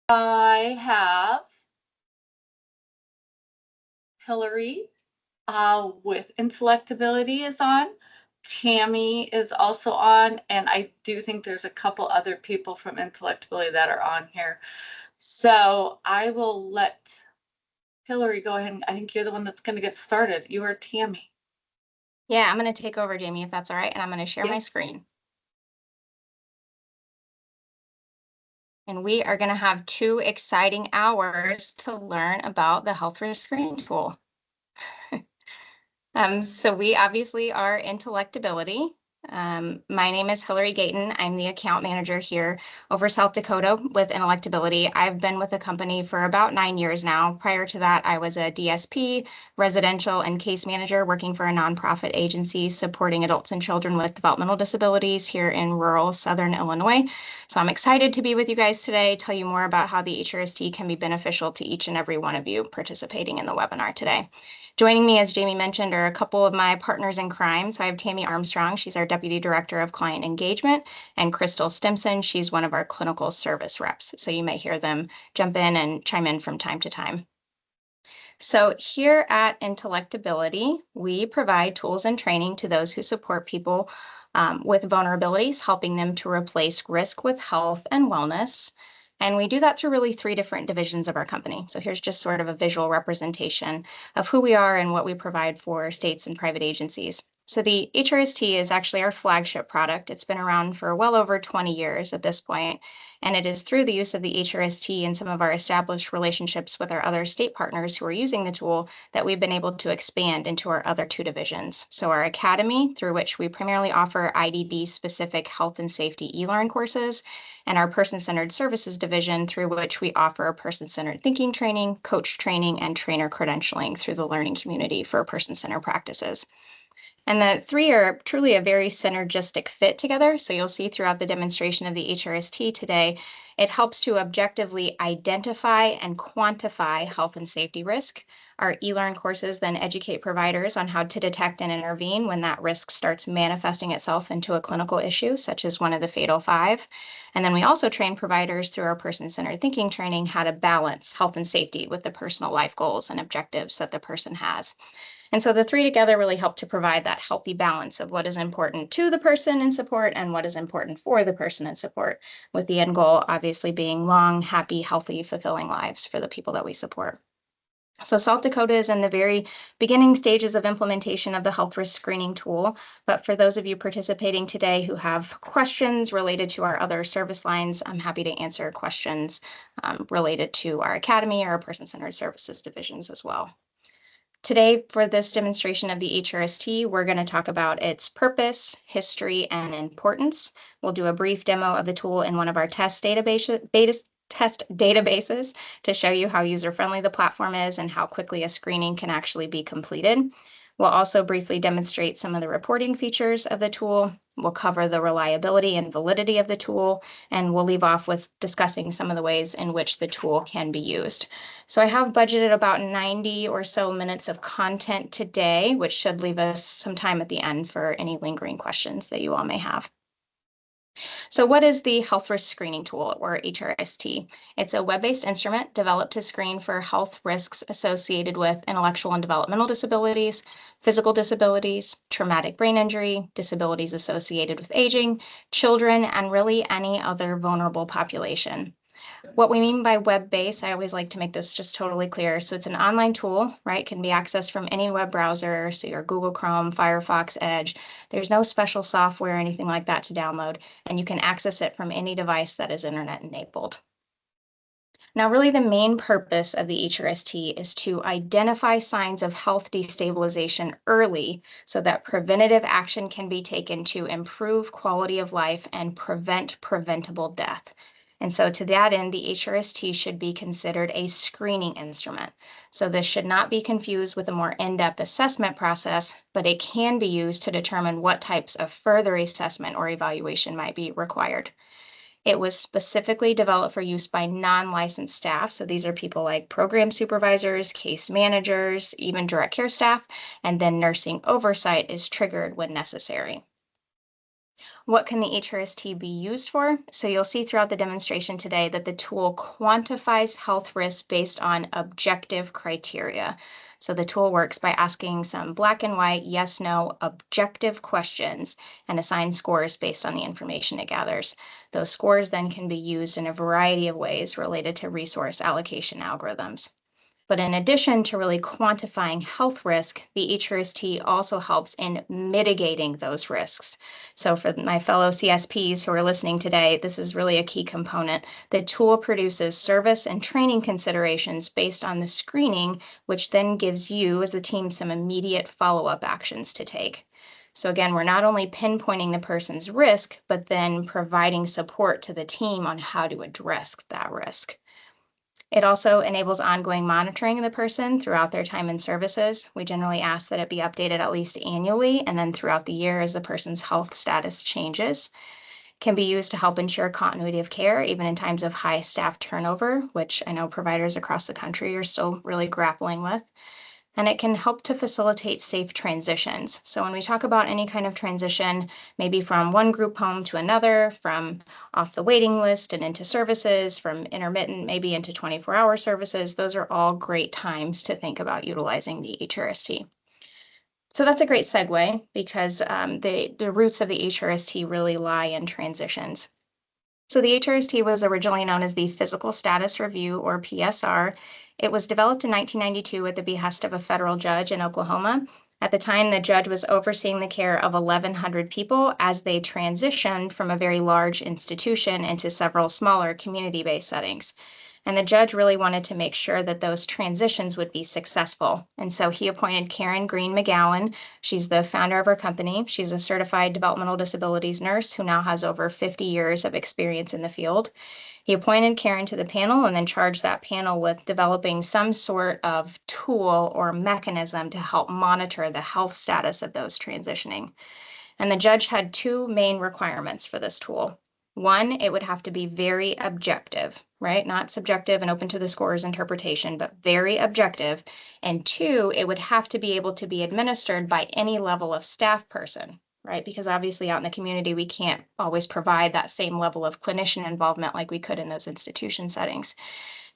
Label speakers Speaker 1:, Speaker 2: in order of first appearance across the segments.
Speaker 1: I have Hillary with IntellectAbility is on. Tammy is also on, and I do think there's a couple other people from IntellectAbility that are on here. So I will let Hillary go ahead. I think you're the one that's going to get started. You are Tammy.
Speaker 2: Yeah, I'm going to take over, Jamie, if that's all right, and I'm going to share my
Speaker 1: Yes.
Speaker 2: screen. And we are going to have 2 exciting hours to learn about the health risk screening tool. So we obviously are IntellectAbility. My name is Hillary Gayton. I'm the account manager here over South Dakota with IntellectAbility. I've been with the company for about 9 years now. Prior to that, I was a DSP, residential, and case manager working for a nonprofit agency supporting adults and children with developmental disabilities here in rural Southern Illinois. So I'm excited to be with you guys today, tell you more about how the HRST can be beneficial to each and every one of you participating in the webinar today. Joining me, as Jamie mentioned, are a couple of my partners in crime. So I have Tammy Armstrong. She's our Deputy Director of Client Engagement, and Crystal Stimson. She's one of our clinical service reps. So you may hear them jump in and chime in from time to time. So here at IntellectAbility, we provide tools and training to those who support people with vulnerabilities, helping them to replace risk with health and wellness. And we do that through really 3 different divisions of our company. So here's just sort of a visual representation of who we are and what we provide for states and private agencies. So the HRST is actually our flagship product. It's been around for well over 20 years at this point, and it is through the use of the HRST and some of our established relationships with our other state partners who are using the tool that we've been able to expand into our other 2 divisions. So our academy, through which we primarily offer IDB-specific health and safety e-learn courses, and our person-centered services division, through which we offer person-centered thinking training, coach training, and trainer credentialing through the learning community for person-centered practices. And the 3 are truly a very synergistic fit together. So you'll see throughout the demonstration of the HRST today, it helps to objectively identify and quantify health and safety risk. Our e-learn courses then educate providers on how to detect and intervene when that risk starts manifesting itself into a clinical issue, such as one of the fatal 5. And then we also train providers through our person-centered thinking training how to balance health and safety with the personal life goals and objectives that the person has. And so the 3 together really help to provide that healthy balance of what is important to the person in support and what is important for the person in support, with the end goal obviously being long, happy, healthy, fulfilling lives for the people that we support. So South Dakota is in the very beginning stages of implementation of the health risk screening tool. But for those of you participating today who have questions related to our other service lines, I'm happy to answer questions related to our academy or our person-centered services divisions as well. Today, for this demonstration of the HRST, we're going to talk about its purpose, history, and importance. We'll do a brief demo of the tool in one of our test databases to show you how user-friendly the platform is and how quickly a screening can actually be completed. We'll also briefly demonstrate some of the reporting features of the tool. We'll cover the reliability and validity of the tool, and we'll leave off with discussing some of the ways in which the tool can be used. So I have budgeted about 90 or so minutes of content today, which should leave us some time at the end for any lingering questions that you all may have. So what is the health risk screening tool, or HRST? It's a web-based instrument developed to screen for health risks associated with intellectual and developmental disabilities, physical disabilities, traumatic brain injury, disabilities associated with aging, children, and really any other vulnerable population. What we mean by web-based, I always like to make this just totally clear. So it's an online tool, right? Can be accessed from any web browser, so your Google Chrome, Firefox, Edge. There's no special software or anything like that to download, and you can access it from any device that is internet enabled. Now, really the main purpose of the HRST is to identify signs of health destabilization early so that preventative action can be taken to improve quality of life and prevent preventable death. And so to that end, the HRST should be considered a screening instrument. So this should not be confused with a more in-depth assessment process, but it can be used to determine what types of further assessment or evaluation might be required. It was specifically developed for use by non-licensed staff. So these are people like program supervisors, case managers, even direct care staff, and then nursing oversight is triggered when necessary. What can the HRST be used for? So you'll see throughout the demonstration today that the tool quantifies health risks based on objective criteria. So the tool works by asking some black and white, yes, no, objective questions and assign scores based on the information it gathers. Those scores then can be used in a variety of ways related to resource allocation algorithms. But in addition to really quantifying health risk, the HRST also helps in mitigating those risks. So for my fellow CSPs who are listening today, this is really a key component. The tool produces service and training considerations based on the screening, which then gives you as a team some immediate follow-up actions to take. So again, we're not only pinpointing the person's risk, but then providing support to the team on how to address that risk. It also enables ongoing monitoring of the person throughout their time in services. We generally ask that it be updated at least annually and then throughout the year as the person's health status changes. Can be used to help ensure continuity of care, even in times of high staff turnover, which I know providers across the country are still really grappling with. And it can help to facilitate safe transitions. So when we talk about any kind of transition, maybe from one group home to another, from off the waiting list and into services, from intermittent maybe into 24-hour services, those are all great times to think about utilizing the HRST. So that's a great segue because the roots of the HRST really lie in transitions. So the HRST was originally known as the Physical Status Review, or PSR. It was developed in 1992 at the behest of a federal judge in Oklahoma. At the time, the judge was overseeing the care of 1,100 people as they transitioned from a very large institution into several smaller community-based settings. And the judge really wanted to make sure that those transitions would be successful. And so he appointed Karen Green McGowan. She's the founder of our company. She's a certified developmental disabilities nurse who now has over 50 years of experience in the field. He appointed Karen to the panel and then charged that panel with developing some sort of tool or mechanism to help monitor the health status of those transitioning. And the judge had two main requirements for this tool. One, it would have to be very objective, right? Not subjective and open to the score's interpretation, but very objective. And two, it would have to be able to be administered by any level of staff person, right? Because obviously out in the community, we can't always provide that same level of clinician involvement like we could in those institution settings.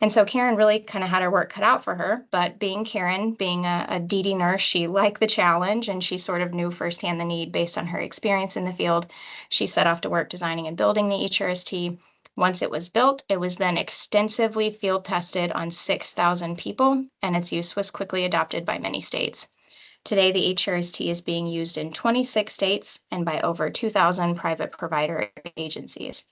Speaker 2: And so Karen really kind of had her work cut out for her, but being Karen, being a DD nurse, she liked the challenge and she sort of knew firsthand the need based on her experience in the field. She set off to work designing and building the HRST. Once it was built, it was then extensively field tested on 6,000 people, and its use was quickly adopted by many states. Today, the HRST is being used in 26 states and by over 2,000 private provider agencies.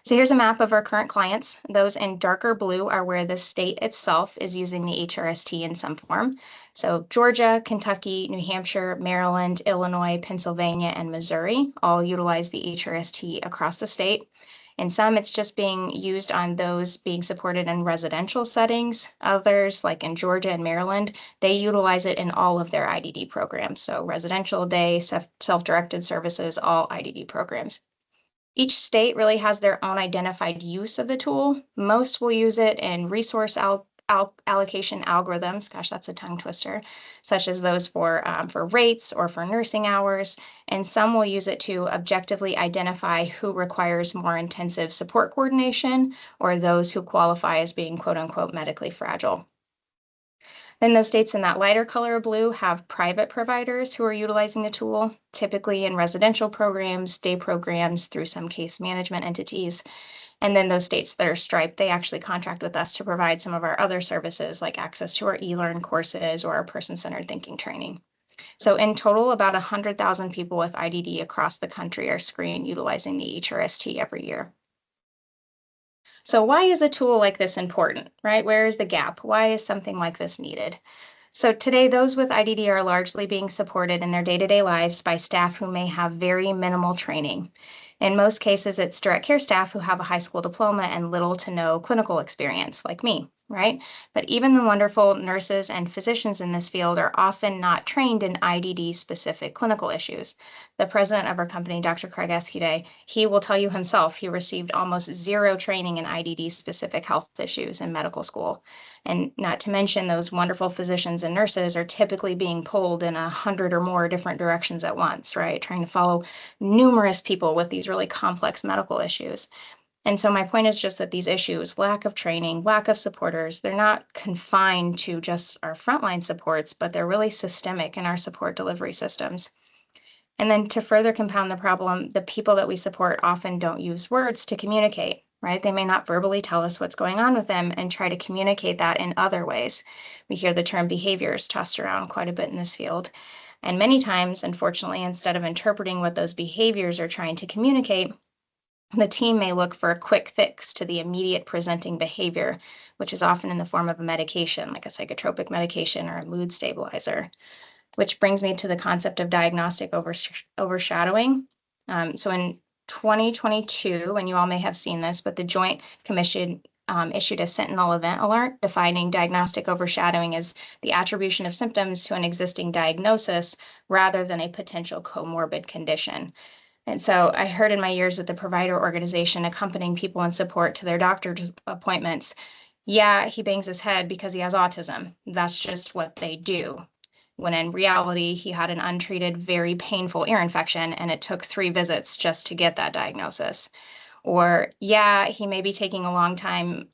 Speaker 2: So here's a map of our current clients. Those in darker blue are where the state itself is using the HRST in some form. So Georgia, Kentucky, New Hampshire, Maryland, Illinois, Pennsylvania, and Missouri all utilize the HRST across the state. In some, it's just being used on those being supported in residential settings. Others, like in Georgia and Maryland, they utilize it in all of their IDD programs. So residential, day, self-directed services, all IDD programs. Each state really has their own identified use of the tool. Most will use it in resource allocation algorithms, gosh, that's a tongue twister, such as those for rates or for nursing hours. And some will use it to objectively identify who requires more intensive support coordination or those who qualify as being quote unquote medically fragile. Then those states in that lighter color of blue have private providers who are utilizing the tool, typically in residential programs, day programs, through some case management entities. And then those states that are striped, they actually contract with us to provide some of our other services like access to our e-learn courses or our person-centered thinking training. So in total, about 100,000 people with IDD across the country are screened utilizing the HRST every year. So why is a tool like this important, right? Where is the gap? Why is something like this needed? So today, those with IDD are largely being supported in their day-to-day lives by staff who may have very minimal training. In most cases, it's direct care staff who have a high school diploma and little to no clinical experience, like me, right? But even the wonderful nurses and physicians in this field are often not trained in IDD-specific clinical issues. The president of our company, Dr. Craig Escuday, he will tell you himself he received almost zero training in IDD-specific health issues in medical school. And not to mention those wonderful physicians and nurses are typically being pulled in 100 or more different directions at once, right? Trying to follow numerous people with these really complex medical issues. And so my point is just that these issues, lack of training, lack of supporters, they're not confined to just our frontline supports, but they're really systemic in our support delivery systems. And then to further compound the problem, the people that we support often don't use words to communicate, right? They may not verbally tell us what's going on with them and try to communicate that in other ways. We hear the term behaviors tossed around quite a bit in this field. And many times, unfortunately, instead of interpreting what those behaviors are trying to communicate, the team may look for a quick fix to the immediate presenting behavior, which is often in the form of a medication, like a psychotropic medication or a mood stabilizer, which brings me to the concept of diagnostic overshadowing. So in 2022, and you all may have seen this, but the Joint Commission issued a Sentinel event alert defining diagnostic overshadowing as the attribution of symptoms to an existing diagnosis rather than a potential comorbid condition. And so I heard in my years at the provider organization accompanying people in support to their doctor's appointments, yeah, he bangs his head because he has autism. That's just what they do. When in reality, he had an untreated, very painful ear infection, and it took 3 visits just to get that diagnosis. Or, yeah, he may be taking a long time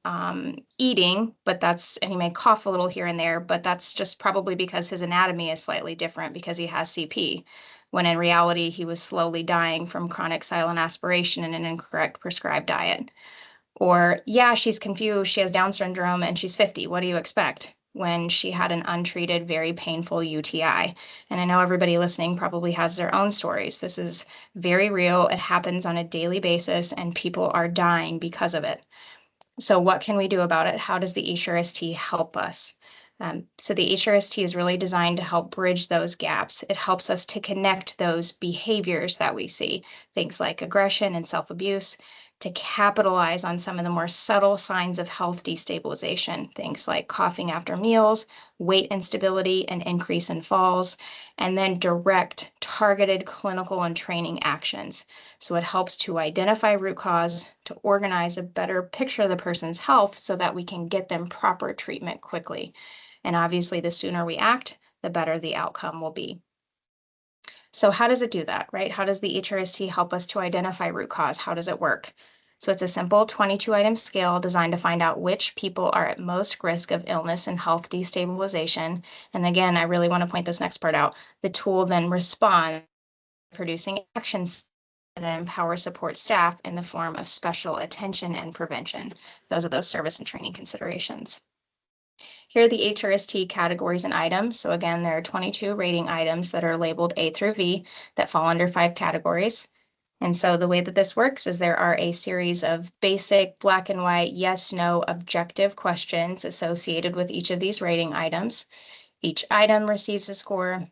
Speaker 2: eating, and he may cough a little here and there, but that's just probably because his anatomy is slightly different because he has CP, when in reality, he was slowly dying from chronic silent aspiration and an incorrect prescribed diet. Or, yeah, she's confused, she has Down syndrome and she's 50. What do you expect? When she had an untreated, very painful UTI. And I know everybody listening probably has their own stories. This is very real. It happens on a daily basis, and people are dying because of it. So what can we do about it? How does the HRST help us? So the HRST is really designed to help bridge those gaps. It helps us to connect those behaviors that we see, things like aggression and self-abuse, to capitalize on some of the more subtle signs of health destabilization, things like coughing after meals, weight instability, and increase in falls, and then direct, targeted clinical and training actions. So it helps to identify root cause, to organize a better picture of the person's health so that we can get them proper treatment quickly. And obviously, the sooner we act, the better the outcome will be. So how does it do that, right? How does the HRST help us to identify root cause? How does it work? So it's a simple 22-item scale designed to find out which people are at most risk of illness and health destabilization. And again, I really want to point this next part out. The tool then responds, producing actions that empower support staff in the form of special attention and prevention. Those are those service and training considerations. Here are the HRST categories and items. So again, there are 22 rating items that are labeled A through V that fall under 5 categories. And so the way that this works is there are a series of basic black and white, yes, no, objective questions associated with each of these rating items. Each item receives a score.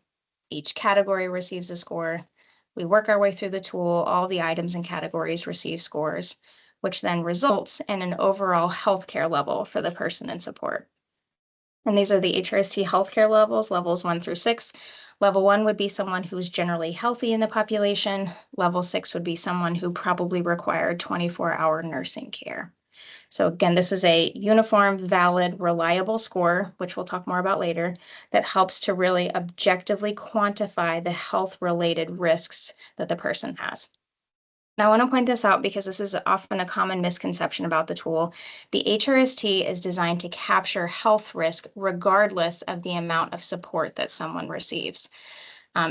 Speaker 2: Each category receives a score. We work our way through the tool. All the items and categories receive scores, which then results in an overall healthcare level for the person in support. And these are the HRST healthcare levels, levels 1 through 6. Level 1 would be someone who's generally healthy in the population. Level 6 would be someone who probably required 24-hour nursing care. So again, this is a uniform, valid, reliable score, which we'll talk more about later, that helps to really objectively quantify the health-related risks that the person has. Now, I want to point this out because this is often a common misconception about the tool. The HRST is designed to capture health risk regardless of the amount of support that someone receives.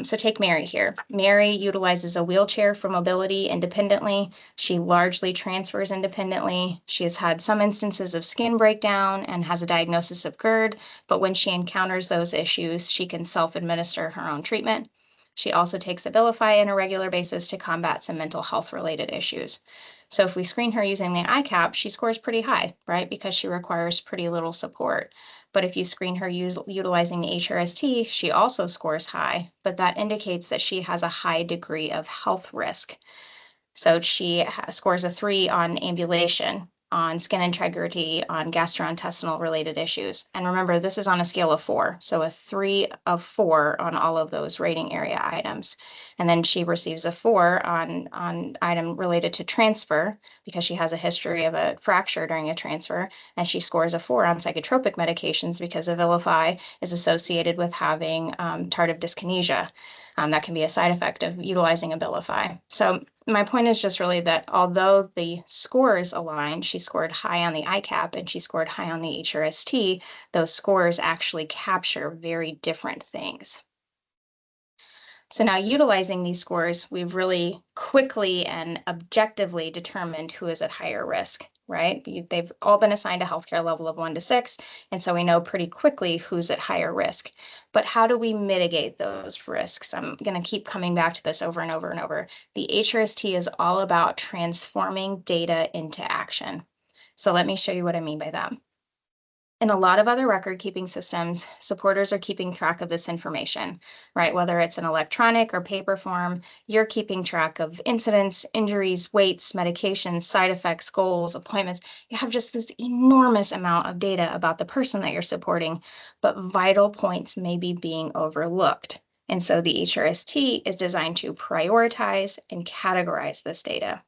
Speaker 2: So take Mary here. Mary utilizes a wheelchair for mobility independently. She largely transfers independently. She has had some instances of skin breakdown and has a diagnosis of GERD, but when she encounters those issues, she can self-administer her own treatment. She also takes Abilify on a regular basis to combat some mental health related issues. So if we screen her using the ICAP, she scores pretty high, right? Because she requires pretty little support. But if you screen her utilizing the HRST, she also scores high, but that indicates that she has a high degree of health risk. So she scores a 3 on ambulation. on skin integrity, on gastrointestinal related issues. And remember, this is on a scale of 4, so a 3 of 4 on all of those rating area items. And then she receives a 4 on item related to transfer because she has a history of a fracture during a transfer, and she scores a 4 on psychotropic medications because Abilify is associated with having tardive dyskinesia. That can be a side effect of utilizing Abilify. So my point is just really that although the scores align, she scored high on the ICAP and she scored high on the HRST, those scores actually capture very different things. So now utilizing these scores, we've really quickly and objectively determined who is at higher risk, right? They've all been assigned a healthcare level of 1 to 6, and so we know pretty quickly who's at higher risk. But how do we mitigate those risks? I'm going to keep coming back to this over and over and over. The HRST is all about transforming data into action. So let me show you what I mean by that. In a lot of other record keeping systems, supporters are keeping track of this information, right? Whether it's an electronic or paper form, you're keeping track of incidents, injuries, weights, medications, side effects, goals, appointments. You have just this enormous amount of data about the person that you're supporting, but vital points may be being overlooked. And so the HRST is designed to prioritize and categorize this data.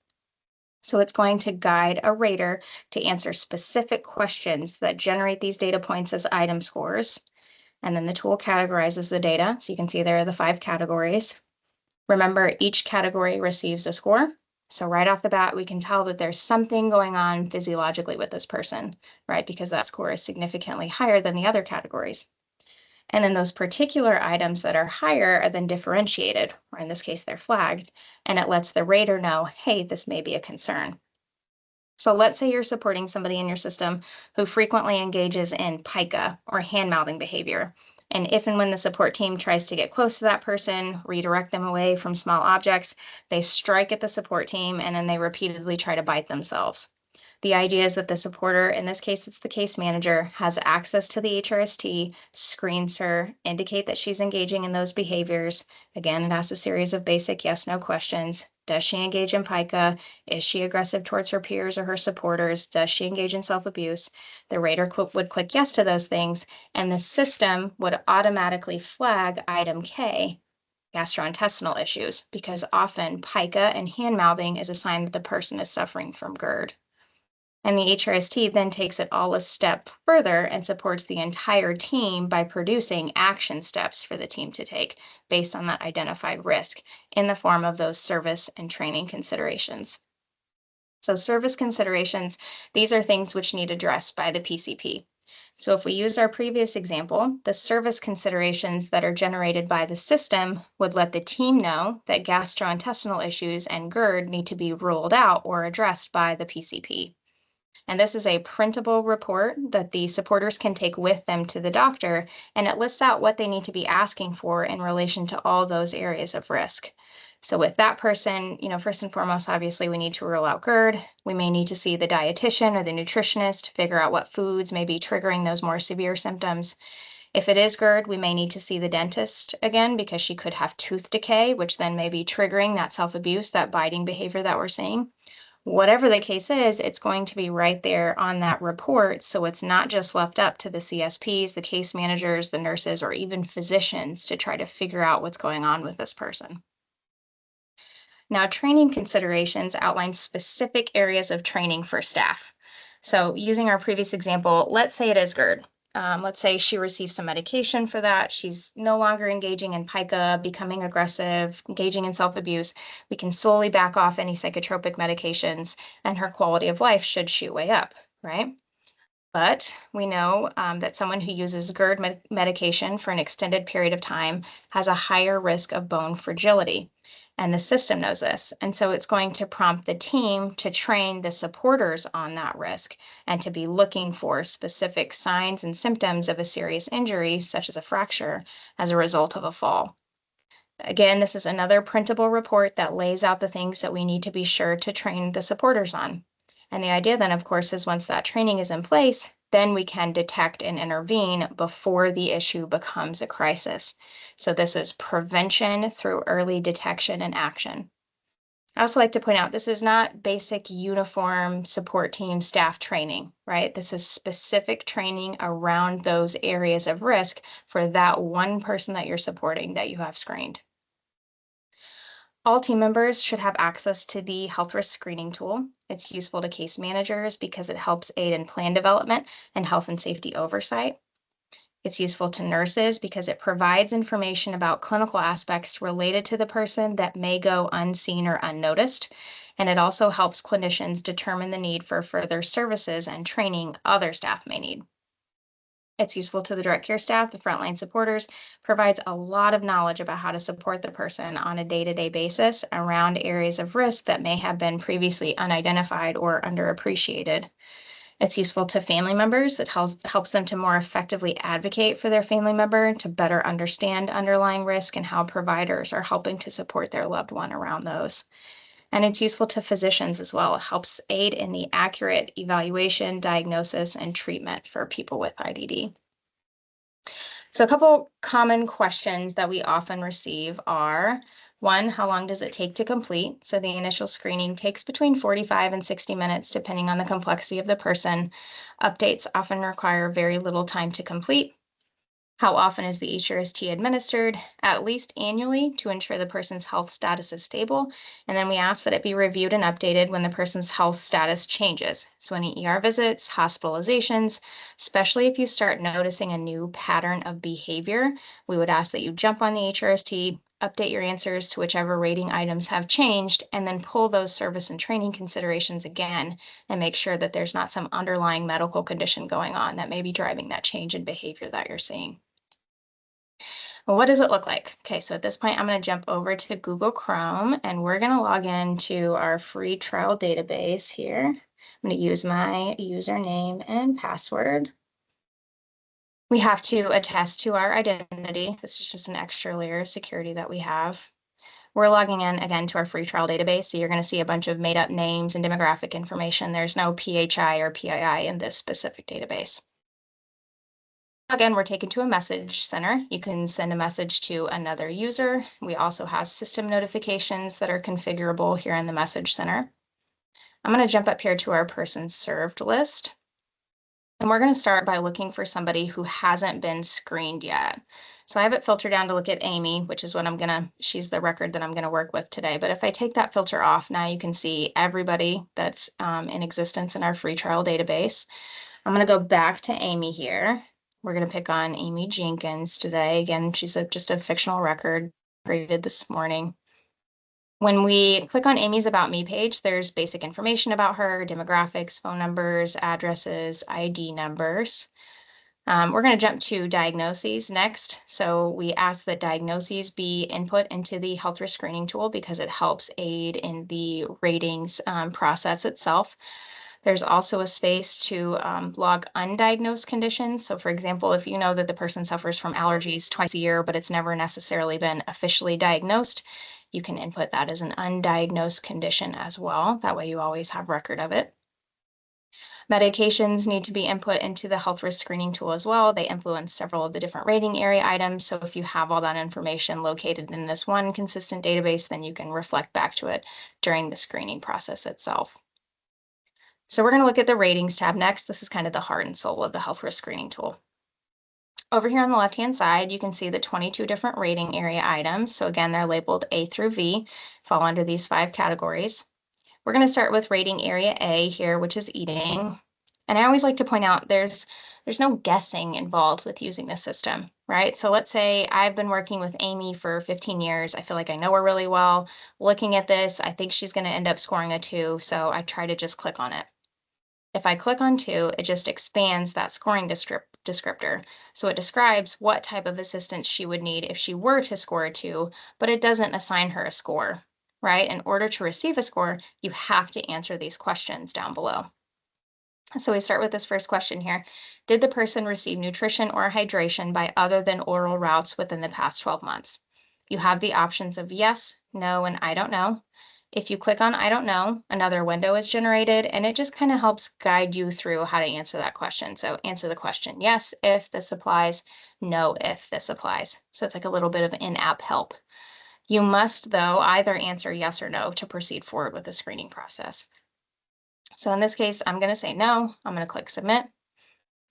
Speaker 2: So it's going to guide a rater to answer specific questions that generate these data points as item scores. And then the tool categorizes the data. So you can see there are the 5 categories. Remember, each category receives a score. So right off the bat, we can tell that there's something going on physiologically with this person, right? Because that score is significantly higher than the other categories. And then those particular items that are higher are then differentiated, or in this case, they're flagged, and it lets the rater know, hey, this may be a concern. So let's say you're supporting somebody in your system who frequently engages in pica or hand-mouthing behavior. And if and when the support team tries to get close to that person, redirect them away from small objects, they strike at the support team and then they repeatedly try to bite themselves. The idea is that the supporter, in this case, it's the case manager, has access to the HRST, screens her, indicate that she's engaging in those behaviors. Again, it asks a series of basic yes/no questions. Does she engage in pica? Is she aggressive towards her peers or her supporters? Does she engage in self-abuse? The rater would click yes to those things, and the system would automatically flag item K, gastrointestinal issues, because often pica and hand-mouthing is a sign that the person is suffering from GERD. And the HRST then takes it all a step further and supports the entire team by producing action steps for the team to take based on that identified risk in the form of those service and training considerations. So service considerations, these are things which need addressed by the PCP. So if we use our previous example, the service considerations that are generated by the system would let the team know that gastrointestinal issues and GERD need to be ruled out or addressed by the PCP. And this is a printable report that the supporters can take with them to the doctor, and it lists out what they need to be asking for in relation to all those areas of risk. So with that person, first and foremost, obviously we need to rule out GERD. We may need to see the dietitian or the nutritionist to figure out what foods may be triggering those more severe symptoms. If it is GERD, we may need to see the dentist again because she could have tooth decay, which then may be triggering that self-abuse, that biting behavior that we're seeing. Whatever the case is, it's going to be right there on that report. So it's not just left up to the CSPs, the case managers, the nurses, or even physicians to try to figure out what's going on with this person. Now, training considerations outline specific areas of training for staff. So using our previous example, let's say it is GERD. Let's say she receives some medication for that. She's no longer engaging in pica, becoming aggressive, engaging in self-abuse. We can slowly back off any psychotropic medications and her quality of life should shoot way up, right? But we know that someone who uses GERD medication for an extended period of time has a higher risk of bone fragility. And the system knows this. And so it's going to prompt the team to train the supporters on that risk and to be looking for specific signs and symptoms of a serious injury, such as a fracture, as a result of a fall. Again, this is another printable report that lays out the things that we need to be sure to train the supporters on. And the idea then, of course, is once that training is in place, then we can detect and intervene before the issue becomes a crisis. So this is prevention through early detection and action. I also like to point out this is not basic uniform support team staff training, right? This is specific training around those areas of risk for that one person that you're supporting that you have screened. All team members should have access to the health risk screening tool. It's useful to case managers because it helps aid in plan development and health and safety oversight. It's useful to nurses because it provides information about clinical aspects related to the person that may go unseen or unnoticed. And it also helps clinicians determine the need for further services and training other staff may need. It's useful to the direct care staff, the frontline supporters, provides a lot of knowledge about how to support the person on a day-to-day basis around areas of risk that may have been previously unidentified or underappreciated. It's useful to family members. It helps them to more effectively advocate for their family member, to better understand underlying risk and how providers are helping to support their loved one around those. And it's useful to physicians as well. It helps aid in the accurate evaluation, diagnosis, and treatment for people with IDD. So a couple common questions that we often receive are, one, how long does it take to complete? So the initial screening takes between 45 and 60 minutes, depending on the complexity of the person. Updates often require very little time to complete. How often is the HRST administered? At least annually to ensure the person's health status is stable. And then we ask that it be reviewed and updated when the person's health status changes. So any ER visits, hospitalizations, especially if you start noticing a new pattern of behavior, we would ask that you jump on the HRST, update your answers to whichever rating items have changed, and then pull those service and training considerations again and make sure that there's not some underlying medical condition going on that may be driving that change in behavior that you're seeing. Well, what does it look like? Okay, so at this point, I'm going to jump over to Google Chrome and we're going to log into our free trial database here. I'm going to use my username and password. We have to attest to our identity. This is just an extra layer of security that we have. We're logging in again to our free trial database, so you're going to see a bunch of made up names and demographic information. There's no PHI or PII in this specific database. Again, we're taken to a message center. You can send a message to another user. We also have system notifications that are configurable here in the message center. I'm going to jump up here to our person served list. And we're going to start by looking for somebody who hasn't been screened yet. So I have it filtered down to look at Amy, which is what she's the record that I'm going to work with today. But if I take that filter off, now you can see everybody that's in existence in our free trial database. I'm going to go back to Amy here. We're going to pick on Amy Jenkins today. Again, she's just a fictional record created this morning. When we click on Amy's About Me page, there's basic information about her, demographics, phone numbers, addresses, ID numbers. We're going to jump to diagnoses next. So we ask that diagnoses be input into the health risk screening tool because it helps aid in the ratings process itself. There's also a space to log undiagnosed conditions. So for example, if you know that the person suffers from allergies twice a year, but it's never necessarily been officially diagnosed, you can input that as an undiagnosed condition as well. That way you always have record of it. Medications need to be input into the health risk screening tool as well. They influence several of the different rating area items. So if you have all that information located in this one consistent database, then you can reflect back to it during the screening process itself. So we're going to look at the ratings tab next. This is kind of the heart and soul of the health risk screening tool. Over here on the left-hand side, you can see the 22 different rating area items. So again, they're labeled A through V, fall under these 5 categories. We're going to start with rating area A here, which is eating. And I always like to point out there's no guessing involved with using this system, right? So let's say I've been working with Amy for 15 years. I feel like I know her really well. Looking at this, I think she's going to end up scoring a 2, so I try to just click on it. If I click on 2, it just expands that scoring descriptor. So it describes what type of assistance she would need if she were to score a 2, but it doesn't assign her a score, right? In order to receive a score, you have to answer these questions down below. So we start with this first question here. Did the person receive nutrition or hydration by other than oral routes within the past 12 months? You have the options of yes, no, and I don't know. If you click on I don't know, another window is generated, and it just kind of helps guide you through how to answer that question. So answer the question yes if this applies, no if this applies. So it's like a little bit of in-app help. You must, though, either answer yes or no to proceed forward with the screening process. So in this case, I'm going to say no. I'm going to click submit.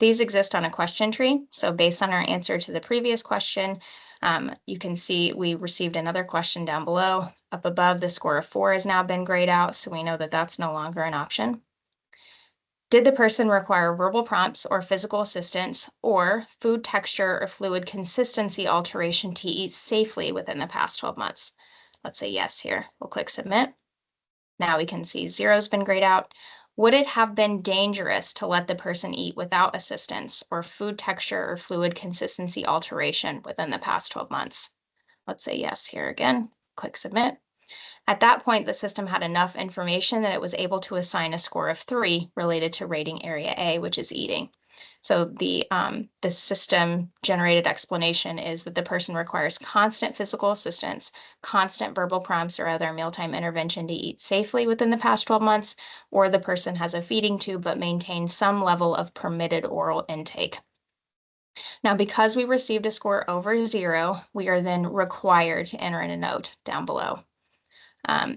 Speaker 2: These exist on a question tree. So based on our answer to the previous question, you can see we received another question down below. Up above, the score of 4 has now been grayed out, so we know that that's no longer an option. Did the person require verbal prompts or physical assistance or food texture or fluid consistency alteration to eat safely within the past 12 months? Let's say yes here. We'll click submit. Now we can see 0's been grayed out. Would it have been dangerous to let the person eat without assistance or food texture or fluid consistency alteration within the past 12 months? Let's say yes here again. Click submit. At that point, the system had enough information that it was able to assign a score of 3 related to rating area A, which is eating. So the system generated explanation is that the person requires constant physical assistance, constant verbal prompts or other mealtime intervention to eat safely within the past 12 months, or the person has a feeding tube but maintains some level of permitted oral intake. Now, because we received a score over 0, we are then required to enter in a note down below.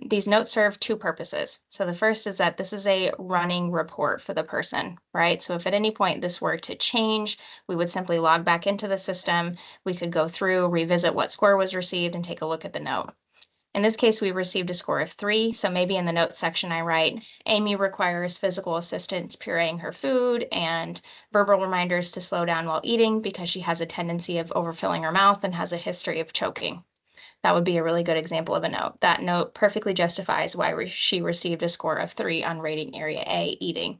Speaker 2: These notes serve two purposes. So the first is that this is a running report for the person, right? So if at any point this were to change, we would simply log back into the system. We could go through, revisit what score was received, and take a look at the note. In this case, we received a score of 3. So maybe in the notes section, I write, Amy requires physical assistance pureeing her food and verbal reminders to slow down while eating because she has a tendency of overfilling her mouth and has a history of choking. That would be a really good example of a note. That note perfectly justifies why she received a score of 3 on rating area A, eating.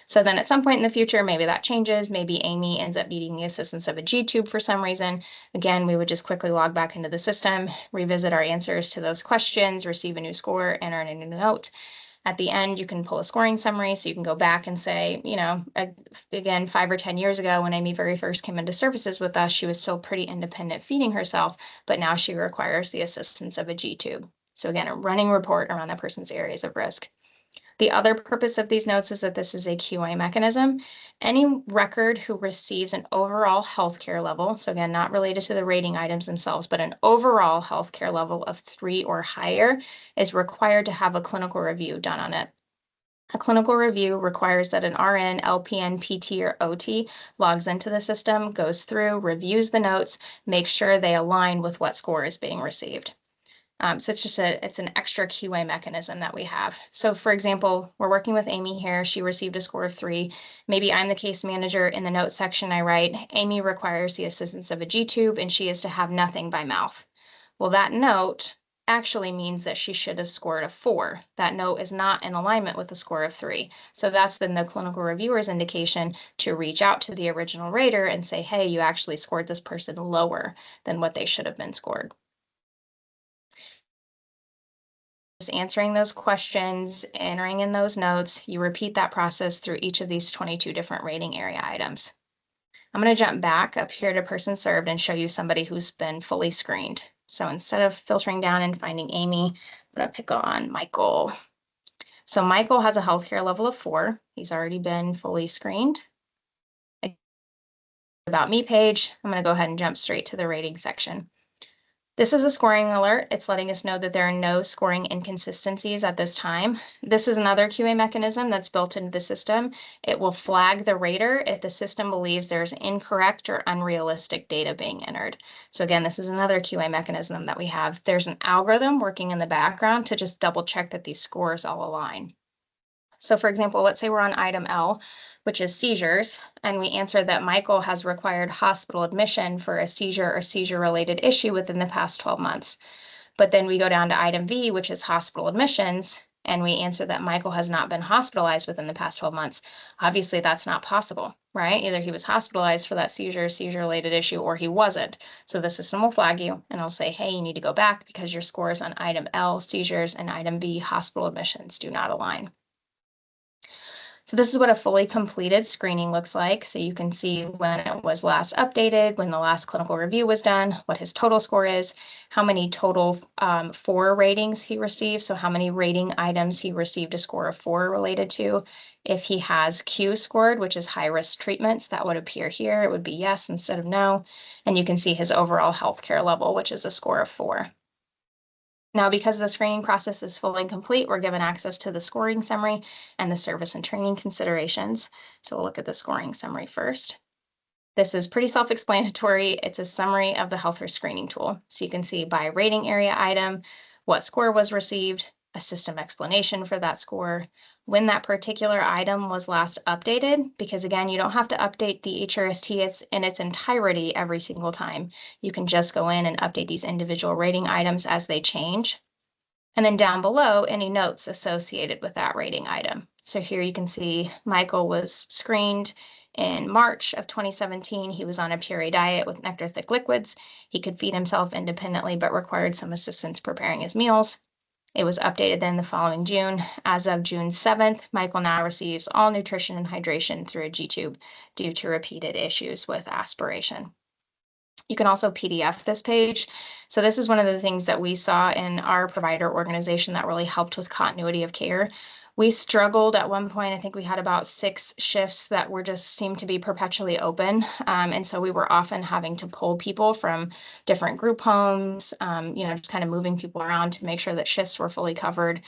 Speaker 2: So then at some point in the future, maybe that changes. Maybe Amy ends up needing the assistance of a G-tube for some reason. Again, we would just quickly log back into the system, revisit our answers to those questions, receive a new score, enter in a new note. At the end, you can pull a scoring summary so you can go back and say, again, 5 or 10 years ago when Amy very first came into services with us, she was still pretty independent feeding herself, but now she requires the assistance of a G-tube. So again, a running report around that person's areas of risk. The other purpose of these notes is that this is a QA mechanism. Any record who receives an overall healthcare level, so again, not related to the rating items themselves, but an overall healthcare level of 3 or higher is required to have a clinical review done on it. A clinical review requires that an RN, LPN, PT, or OT logs into the system, goes through, reviews the notes, makes sure they align with what score is being received. So it's an extra QA mechanism that we have. So for example, we're working with Amy here. She received a score of 3. Maybe I'm the case manager. In the notes section, I write, Amy requires the assistance of a G-tube and she is to have nothing by mouth. Well, that note actually means that she should have scored a 4. That note is not in alignment with a score of 3. So that's then the clinical reviewer's indication to reach out to the original rater and say, hey, you actually scored this person lower than what they should have been scored. Just answering those questions, entering in those notes, you repeat that process through each of these 22 different rating area items. I'm going to jump back up here to person served and show you somebody who's been fully screened. So instead of filtering down and finding Amy, I'm going to pick on Michael. So Michael has a healthcare level of 4. He's already been fully screened. About me page, I'm going to go ahead and jump straight to the rating section. This is a scoring alert. It's letting us know that there are no scoring inconsistencies at this time. This is another QA mechanism that's built into the system. It will flag the rater if the system believes there's incorrect or unrealistic data being entered. So again, this is another QA mechanism that we have. There's an algorithm working in the background to just double check that these scores all align. So for example, let's say we're on item L, which is seizures, and we answer that Michael has required hospital admission for a seizure or seizure-related issue within the past 12 months. But then we go down to item V, which is hospital admissions, and we answer that Michael has not been hospitalized within the past 12 months. Obviously, that's not possible, right? Either he was hospitalized for that seizure-related issue, or he wasn't. So the system will flag you, and it'll say, hey, you need to go back because your scores on item L, seizures, and item B, hospital admissions, do not align. So this is what a fully completed screening looks like. So you can see when it was last updated, when the last clinical review was done, what his total score is, how many total 4 ratings he received. So how many rating items he received a score of 4 related to. If he has Q scored, which is high risk treatments, that would appear here. It would be yes instead of no. And you can see his overall healthcare level, which is a score of 4. Now, because the screening process is full and complete, we're given access to the scoring summary and the service and training considerations. So we'll look at the scoring summary first. This is pretty self-explanatory. It's a summary of the health risk screening tool. So you can see by rating area item, what score was received, a system explanation for that score, when that particular item was last updated, because again, you don't have to update the HRST in its entirety every single time. You can just go in and update these individual rating items as they change. And then down below, any notes associated with that rating item. So here you can see Michael was screened in March of 2017. He was on a puree diet with nectar thick liquids. He could feed himself independently, but required some assistance preparing his meals. It was updated then the following June. As of June 7th, Michael now receives all nutrition and hydration through a G-tube due to repeated issues with aspiration. You can also PDF this page. So this is one of the things that we saw in our provider organization that really helped with continuity of care. We struggled at one point. I think we had about 6 shifts that were just seemed to be perpetually open. And so we were often having to pull people from different group homes, just kind of moving people around to make sure that shifts were fully covered.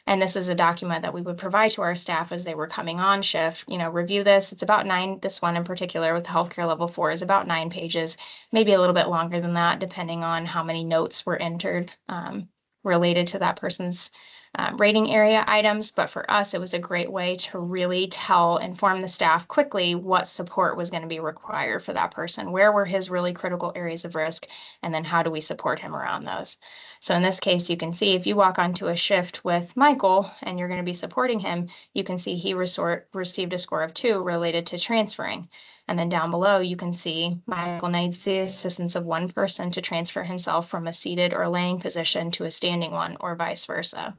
Speaker 2: And this is a document that we would provide to our staff as they were coming on shift. Review this. It's about 9, this one in particular with healthcare level 4 is about 9 pages, maybe a little bit longer than that, depending on how many notes were entered related to that person's rating area items. But for us, it was a great way to really inform the staff quickly what support was going to be required for that person. Where were his really critical areas of risk? And then how do we support him around those? So in this case, you can see if you walk onto a shift with Michael and you're going to be supporting him, you can see he received a score of 2 related to transferring. And then down below, you can see Michael needs the assistance of one person to transfer himself from a seated or laying position to a standing one or vice versa.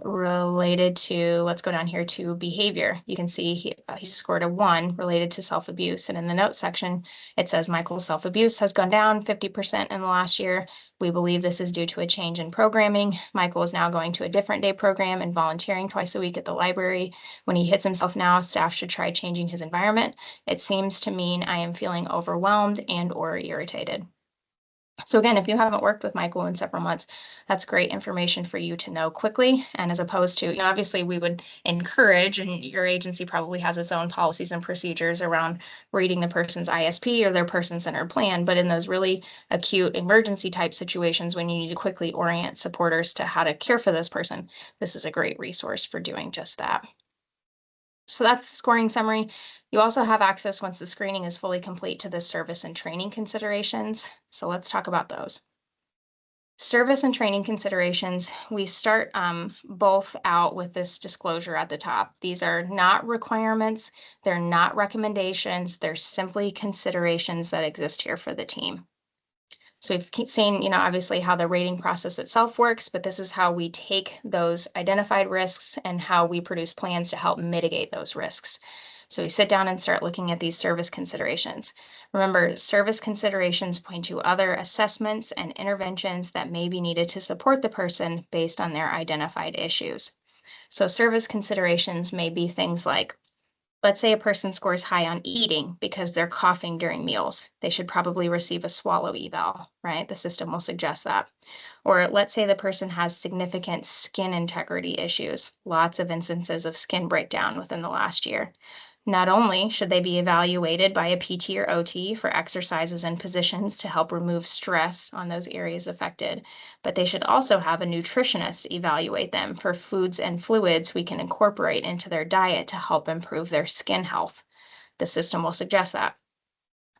Speaker 2: Related to, let's go down here to behavior. You can see he scored a 1 related to self-abuse. And in the notes section, it says Michael's self-abuse has gone down 50% in the last year. We believe this is due to a change in programming. Michael is now going to a different day program and volunteering twice a week at the library. When he hits himself now, staff should try changing his environment. It seems to mean I am feeling overwhelmed and or irritated. So again, if you haven't worked with Michael in several months, that's great information for you to know quickly. And as opposed to, obviously we would encourage, and your agency probably has its own policies and procedures around reading the person's ISP or their person-centered plan. But in those really acute emergency type situations, when you need to quickly orient supporters to how to care for this person, this is a great resource for doing just that. So that's the scoring summary. You also have access once the screening is fully complete to the service and training considerations. So let's talk about those. Service and training considerations, we start both out with this disclosure at the top. These are not requirements, they're not recommendations, they're simply considerations that exist here for the team. So we've seen, obviously how the rating process itself works, but this is how we take those identified risks and how we produce plans to help mitigate those risks. So we sit down and start looking at these service considerations. Remember, service considerations point to other assessments and interventions that may be needed to support the person based on their identified issues. So service considerations may be things like, let's say a person scores high on eating because they're coughing during meals. They should probably receive a swallow eval, right? The system will suggest that. Or let's say the person has significant skin integrity issues, lots of instances of skin breakdown within the last year. Not only should they be evaluated by a PT or OT for exercises and positions to help remove stress on those areas affected, but they should also have a nutritionist evaluate them for foods and fluids we can incorporate into their diet to help improve their skin health. The system will suggest that.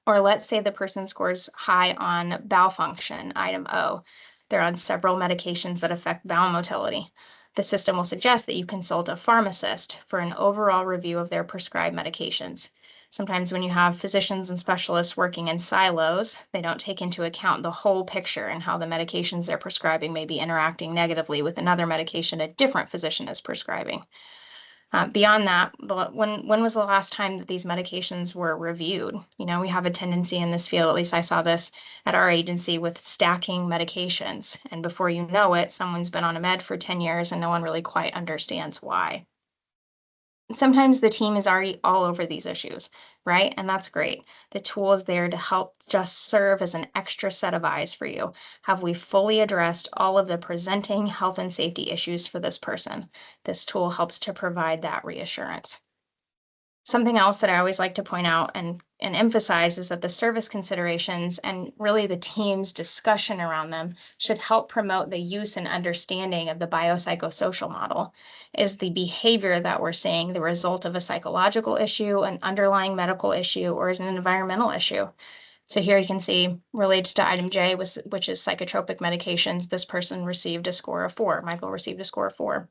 Speaker 2: Or let's say the person scores high on bowel function, item O. They're on several medications that affect bowel motility. The system will suggest that you consult a pharmacist for an overall review of their prescribed medications. Sometimes when you have physicians and specialists working in silos, they don't take into account the whole picture and how the medications they're prescribing may be interacting negatively with another medication a different physician is prescribing. Beyond that, when was the last time that these medications were reviewed? We have a tendency in this field, at least I saw this at our agency, with stacking medications. And before you know it, someone's been on a med for 10 years and no one really quite understands why. sometimes the team is already all over these issues, right? And that's great. The tool is there to help just serve as an extra set of eyes for you. Have we fully addressed all of the presenting health and safety issues for this person? This tool helps to provide that reassurance. Something else that I always like to point out and emphasize is that the service considerations and really the team's discussion around them should help promote the use and understanding of the biopsychosocial model. Is the behavior that we're seeing the result of a psychological issue, an underlying medical issue, or is an environmental issue? So here you can see related to item J, which is psychotropic medications, this person received a score of 4. Michael received a score of 4.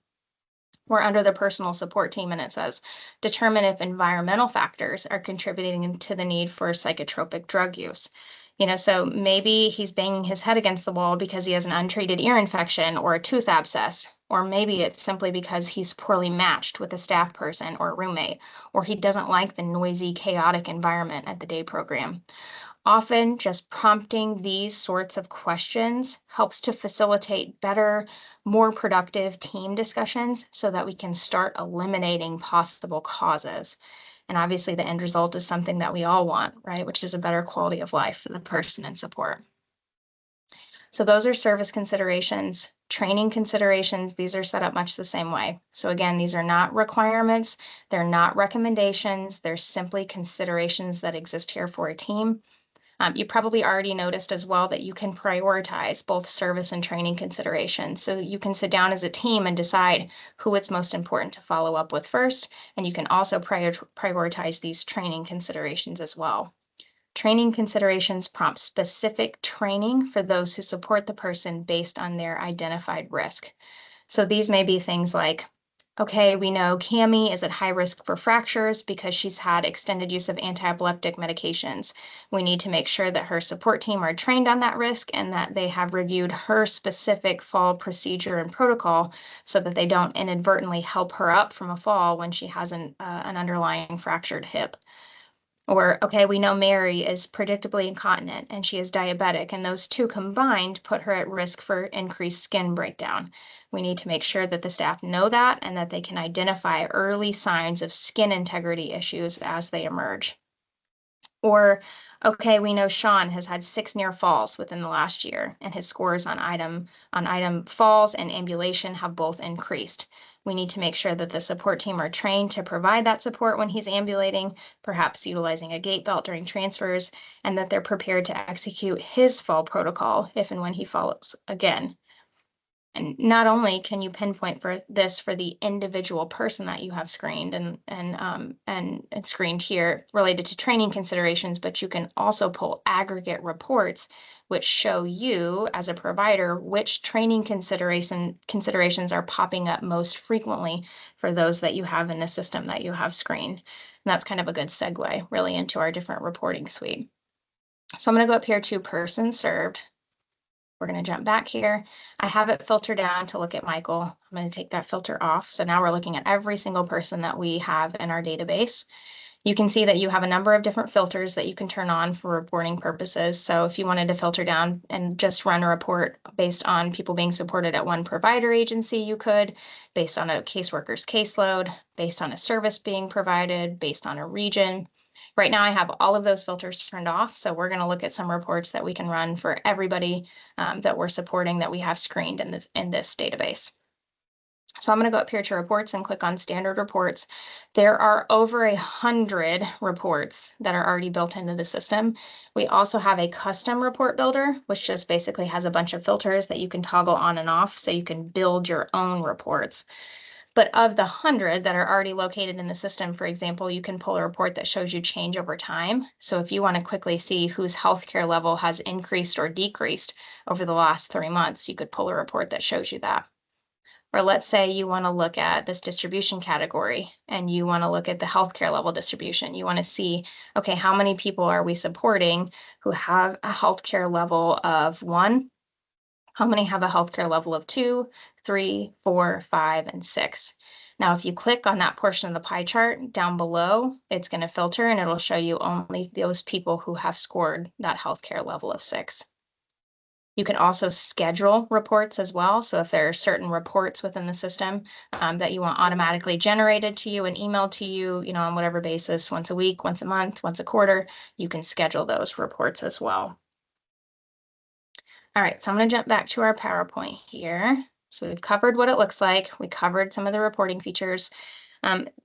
Speaker 2: We're under the personal support team, and it says, determine if environmental factors are contributing to the need for psychotropic drug use. So maybe he's banging his head against the wall because he has an untreated ear infection or a tooth abscess, or maybe it's simply because he's poorly matched with a staff person or roommate, or he doesn't like the noisy, chaotic environment at the day program. Often just prompting these sorts of questions helps to facilitate better, more productive team discussions so that we can start eliminating possible causes. And obviously, the end result is something that we all want, right? Which is a better quality of life for the person in support. So those are service considerations. Training considerations, these are set up much the same way. So again, these are not requirements. They're not recommendations. They're simply considerations that exist here for a team. You probably already noticed as well that you can prioritize both service and training considerations. So you can sit down as a team and decide who it's most important to follow up with first, and you can also prioritize these training considerations as well. Training considerations prompt specific training for those who support the person based on their identified risk. So these may be things like, okay, we know Cami is at high risk for fractures because she's had extended use of anti-epileptic medications. We need to make sure that her support team are trained on that risk and that they have reviewed her specific fall procedure and protocol so that they don't inadvertently help her up from a fall when she has an underlying fractured hip. Or, okay, we know Mary is predictably incontinent and she is diabetic, and those two combined put her at risk for increased skin breakdown. We need to make sure that the staff know that and that they can identify early signs of skin integrity issues as they emerge. Or, okay, we know Sean has had 6 near falls within the last year, and his scores on item falls and ambulation have both increased. We need to make sure that the support team are trained to provide that support when he's ambulating, perhaps utilizing a gait belt during transfers, and that they're prepared to execute his fall protocol if and when he falls again. And not only can you pinpoint for this for the individual person that you have screened and screened here related to training considerations, but you can also pull aggregate reports which show you as a provider which training considerations are popping up most frequently for those that you have in the system that you have screened. And that's kind of a good segue really into our different reporting suite. So I'm going to go up here to person served. We're going to jump back here. I have it filtered down to look at Michael. I'm going to take that filter off. So now we're looking at every single person that we have in our database. You can see that you have a number of different filters that you can turn on for reporting purposes. So if you wanted to filter down and just run a report based on people being supported at one provider agency, you could, based on a caseworker's caseload, based on a service being provided, based on a region. Right now I have all of those filters turned off. So we're going to look at some reports that we can run for everybody that we're supporting that we have screened in this database. So I'm going to go up here to reports and click on standard reports. There are over 100 reports that are already built into the system. We also have a custom report builder, which just basically has a bunch of filters that you can toggle on and off so you can build your own reports. But of the 100 that are already located in the system, for example, you can pull a report that shows you change over time. So if you want to quickly see whose healthcare level has increased or decreased over the last 3 months, you could pull a report that shows you that. Or let's say you want to look at this distribution category and you want to look at the healthcare level distribution. You want to see, okay, how many people are we supporting who have a healthcare level of 1? How many have a healthcare level of 2, 3, 4, 5, and 6? Now, if you click on that portion of the pie chart down below, it's going to filter and it'll show you only those people who have scored that healthcare level of 6. You can also schedule reports as well. So if there are certain reports within the system that you want automatically generated to you and emailed to you, on whatever basis, once a week, once a month, once a quarter, you can schedule those reports as well. All right, so I'm going to jump back to our PowerPoint here. So we've covered what it looks like. We covered some of the reporting features.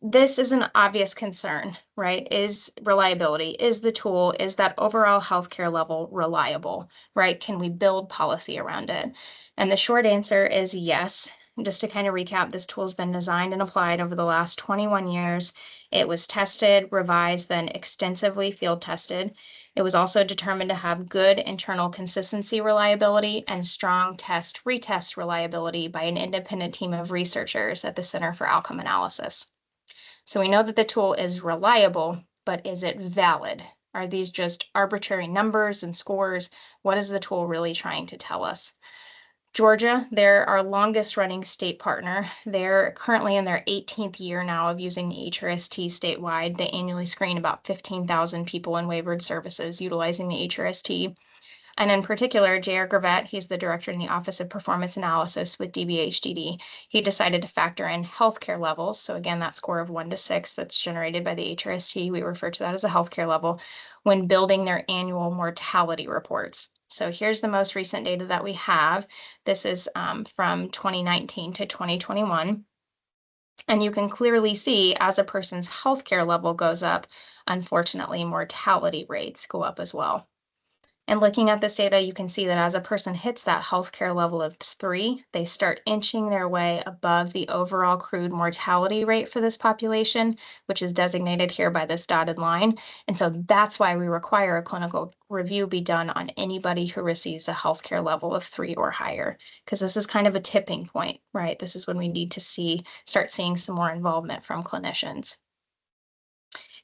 Speaker 2: This is an obvious concern, right? Is reliability, is the tool, is that overall healthcare level reliable, right? Can we build policy around it? And the short answer is yes. Just to kind of recap, this tool has been designed and applied over the last 21 years. It was tested, revised, then extensively field tested. It was also determined to have good internal consistency reliability and strong retest reliability by an independent team of researchers at the Center for Outcome Analysis. So we know that the tool is reliable, but is it valid? Are these just arbitrary numbers and scores? What is the tool really trying to tell us? Georgia, they're our longest running state partner. They're currently in their 18th year now of using the HRST statewide. They annually screen about 15,000 people in waivered services utilizing the HRST. And in particular, J.R. Gravett, he's the director in the Office of Performance Analysis with DBHDD. He decided to factor in healthcare levels. So again, that score of 1 to 6 that's generated by the HRST, we refer to that as a healthcare level, when building their annual mortality reports. So here's the most recent data that we have. This is from 2019 to 2021. And you can clearly see as a person's healthcare level goes up, unfortunately, mortality rates go up as well. And looking at this data, you can see that as a person hits that healthcare level of 3, they start inching their way above the overall crude mortality rate for this population, which is designated here by this dotted line. And so that's why we require a clinical review be done on anybody who receives a healthcare level of 3 or higher, because this is kind of a tipping point, right? This is when we need to start seeing some more involvement from clinicians.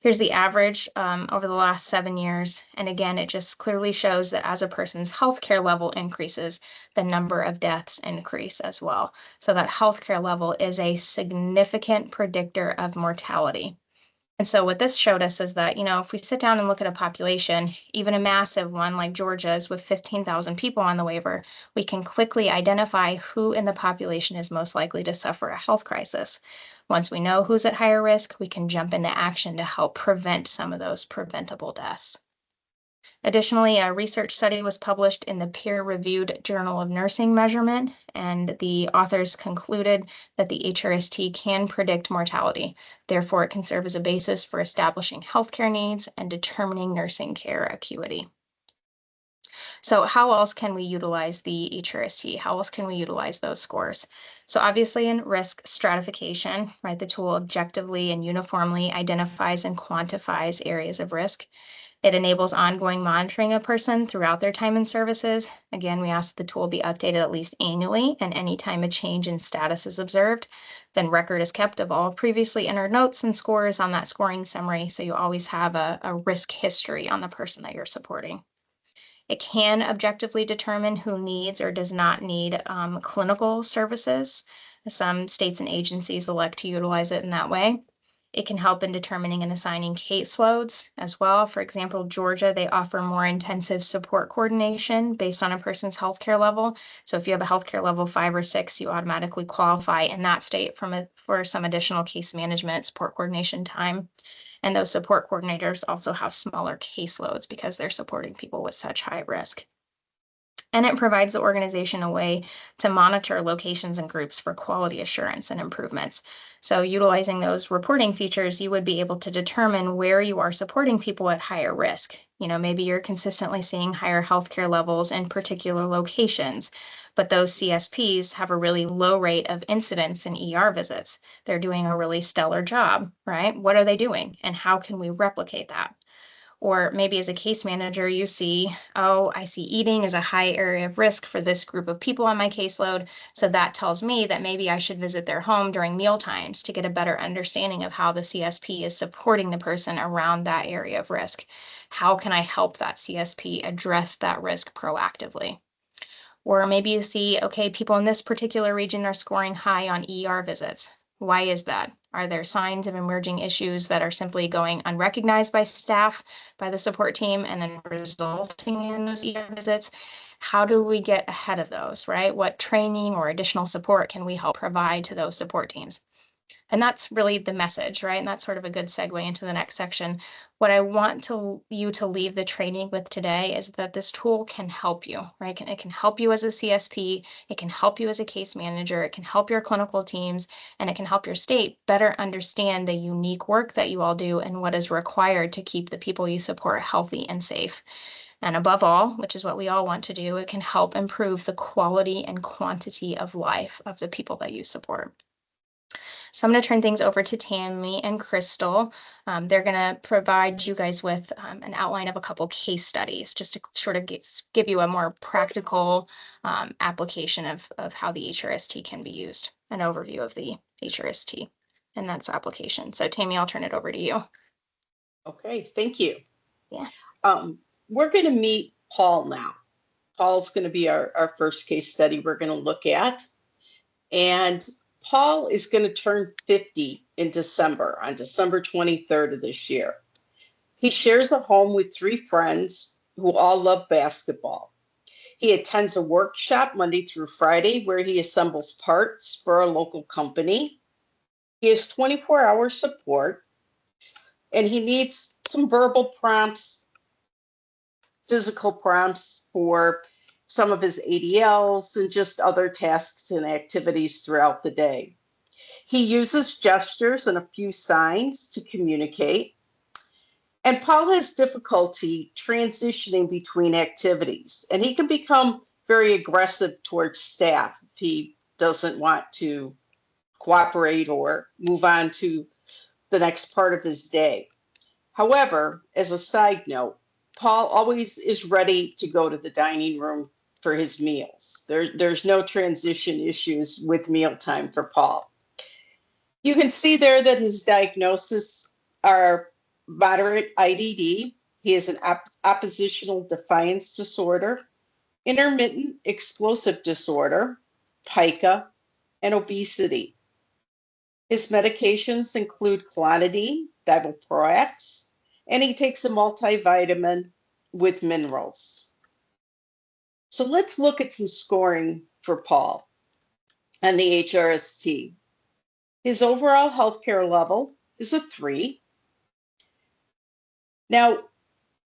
Speaker 2: Here's the average over the last 7 years. And again, it just clearly shows that as a person's healthcare level increases, the number of deaths increase as well. So that healthcare level is a significant predictor of mortality. And so what this showed us is that, if we sit down and look at a population, even a massive one like Georgia's with 15,000 people on the waiver, we can quickly identify who in the population is most likely to suffer a health crisis. Once we know who's at higher risk, we can jump into action to help prevent some of those preventable deaths. Additionally, a research study was published in the peer-reviewed Journal of Nursing Measurement, and the authors concluded that the HRST can predict mortality. Therefore, it can serve as a basis for establishing healthcare needs and determining nursing care acuity. So how else can we utilize the HRST? How else can we utilize those scores? So obviously in risk stratification, right, the tool objectively and uniformly identifies and quantifies areas of risk. It enables ongoing monitoring of a person throughout their time in services. Again, we ask that the tool be updated at least annually, and anytime a change in status is observed, then record is kept of all previously entered notes and scores on that scoring summary, so you always have a risk history on the person that you're supporting. It can objectively determine who needs or does not need clinical services. Some states and agencies elect to utilize it in that way. It can help in determining and assigning caseloads as well. For example, Georgia, they offer more intensive support coordination based on a person's healthcare level. So if you have a healthcare level 5 or 6, you automatically qualify in that state for some additional case management support coordination time. And those support coordinators also have smaller caseloads because they're supporting people with such high risk. And it provides the organization a way to monitor locations and groups for quality assurance and improvements. So utilizing those reporting features, you would be able to determine where you are supporting people at higher risk. Maybe you're consistently seeing higher healthcare levels in particular locations, but those CSPs have a really low rate of incidence in ER visits. They're doing a really stellar job, right? What are they doing? And how can we replicate that? Or maybe as a case manager, you see, oh, I see eating as a high area of risk for this group of people on my caseload. So that tells me that maybe I should visit their home during meal times to get a better understanding of how the CSP is supporting the person around that area of risk. How can I help that CSP address that risk proactively? Or maybe you see, okay, people in this particular region are scoring high on ER visits. Why is that? Are there signs of emerging issues that are simply going unrecognized by staff, by the support team, and then resulting in those ER visits? How do we get ahead of those, right? What training or additional support can we help provide to those support teams? And that's really the message, right? And that's sort of a good segue into the next section. What I want you to leave the training with today is that this tool can help you, right? It can help you as a CSP, it can help you as a case manager, it can help your clinical teams, and it can help your state better understand the unique work that you all do and what is required to keep the people you support healthy and safe. And above all, which is what we all want to do, it can help improve the quality and quantity of life of the people that you support. So I'm going to turn things over to Tammy and Crystal. They're going to provide you guys with an outline of a couple case studies, just to sort of give you a more practical application of how the HRST can be used, an overview of the HRST and that's application. So Tammy, I'll turn it over to you.
Speaker 3: Okay, thank you.
Speaker 2: Yeah.
Speaker 3: We're going to meet Paul now. Paul's going to be our first case study we're going to look at. And Paul is going to turn 50 in December, on December 23rd of this year. He shares a home with 3 friends who all love basketball. He attends a workshop Monday through Friday where he assembles parts for a local company. He has 24-hour support, and he needs some verbal prompts, physical prompts for some of his ADLs and just other tasks and activities throughout the day. He uses gestures and a few signs to communicate. And Paul has difficulty transitioning between activities, and he can become very aggressive towards staff if he doesn't want to cooperate or move on to the next part of his day. However, as a side note, Paul always is ready to go to the dining room for his meals. There's no transition issues with mealtime for Paul. You can see there that his diagnoses are moderate IDD. He has an oppositional defiance disorder, intermittent explosive disorder, pica, and obesity. His medications include clonidine, divalproex, and he takes a multivitamin with minerals. So let's look at some scoring for Paul on the HRST. His overall healthcare level is a 3. Now,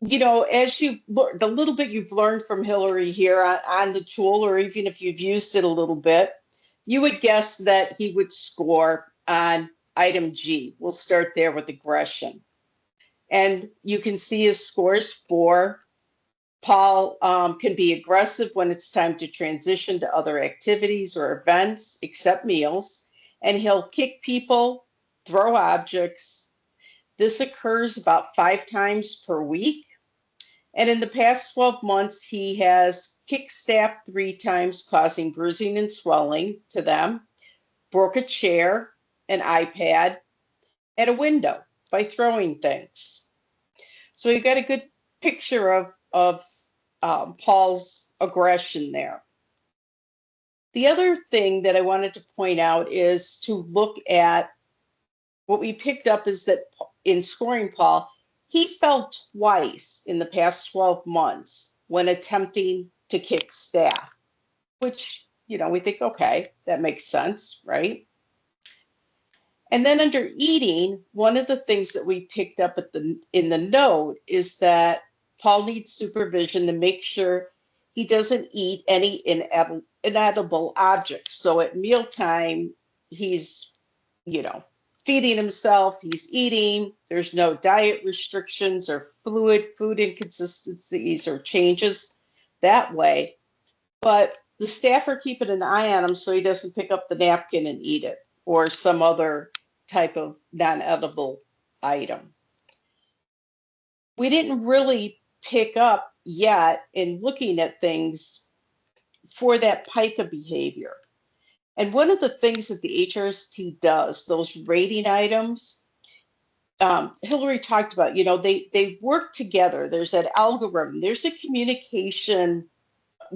Speaker 3: you know, as you've learned, the little bit you've learned from Hillary here on the tool, or even if you've used it a little bit, you would guess that he would score on item G. We'll start there with aggression. And you can see his scores for Paul can be aggressive when it's time to transition to other activities or events, except meals, and he'll kick people, throw objects. This occurs about 5 times per week. And in the past 12 months, he has kicked staff 3 times, causing bruising and swelling to them, broke a chair, an iPad, and a window by throwing things. So you've got a good picture of Paul's aggression there. The other thing that I wanted to point out is to look at what we picked up is that in scoring Paul, he fell twice in the past 12 months when attempting to kick staff, which, you know, we think, okay, that makes sense, right? And then under eating, one of the things that we picked up in the note is that Paul needs supervision to make sure he doesn't eat any inedible objects. So at mealtime, he's, you know, feeding himself, he's eating, there's no diet restrictions or food inconsistencies or changes that way. But the staff are keeping an eye on him so he doesn't pick up the napkin and eat it or some other type of non-edible item. We didn't really pick up yet in looking at things for that pica behavior. And one of the things that the HRST does, those rating items, Hillary talked about, you know, they work together. There's that algorithm. There's a communication,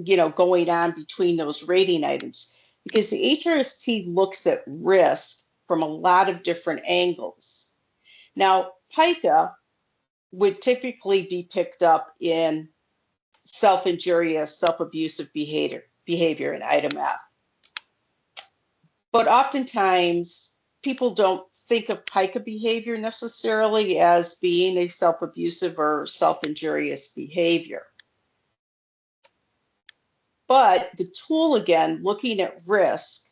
Speaker 3: you know, going on between those rating items because the HRST looks at risk from a lot of different angles. Now, pica would typically be picked up in self-injurious, self-abusive behavior in item F. But oftentimes, people don't think of pica behavior necessarily as being a self-abusive or self-injurious behavior. But the tool, again, looking at risk,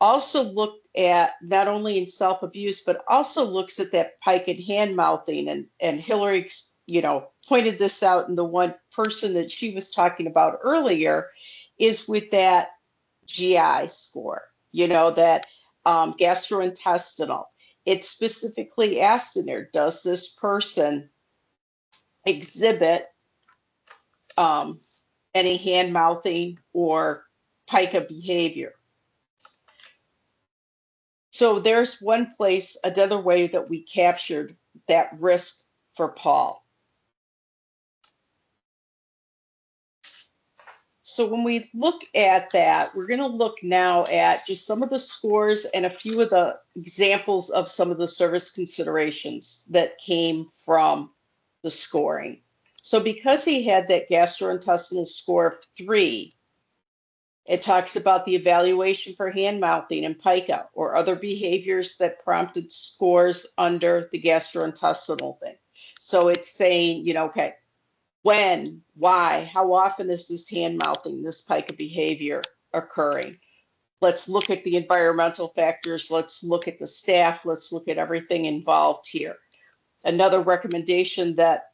Speaker 3: also looked at not only in self-abuse, but also looks at that pike and hand mouthing. And Hillary, pointed this out in the one person that she was talking about earlier, is with that GI score, that gastrointestinal. It specifically asks in there, does this person exhibit any hand mouthing or pica behavior? So there's one place, another way that we captured that risk for Paul. So when we look at that, we're going to look now at just some of the scores and a few of the examples of some of the service considerations that came from the scoring. So because he had that gastrointestinal score of 3, it talks about the evaluation for hand mouthing and pica or other behaviors that prompted scores under the gastrointestinal thing. So it's saying, okay, when, why, how often is this hand mouthing, this pica behavior occurring? Let's look at the environmental factors. Let's look at the staff. Let's look at everything involved here. Another recommendation that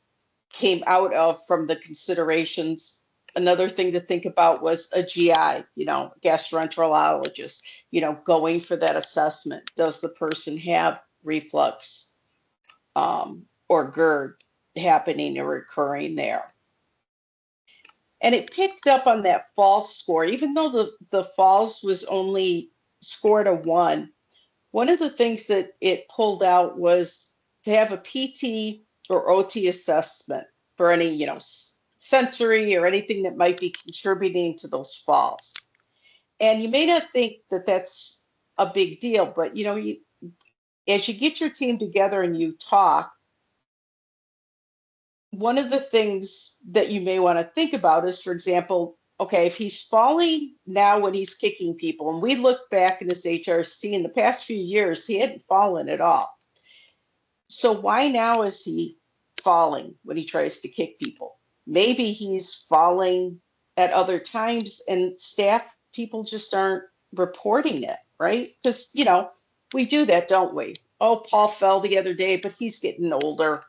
Speaker 3: came out of from the considerations, another thing to think about was a GI, gastroenterologist, going for that assessment. Does the person have reflux or GERD happening or occurring there? And it picked up on that false score, even though the false was only scored a 1. One of the things that it pulled out was to have a PT or OT assessment for any, sensory or anything that might be contributing to those falls. And you may not think that that's a big deal, but as you get your team together and you talk, one of the things that you may want to think about is, for example, okay, if he's falling now when he's kicking people, and we look back in this HRST in the past few years, he hadn't fallen at all. So why now is he falling when he tries to kick people? Maybe he's falling at other times and staff people just aren't reporting it, right? Because, we do that, don't we? Oh, Paul fell the other day, but he's getting older.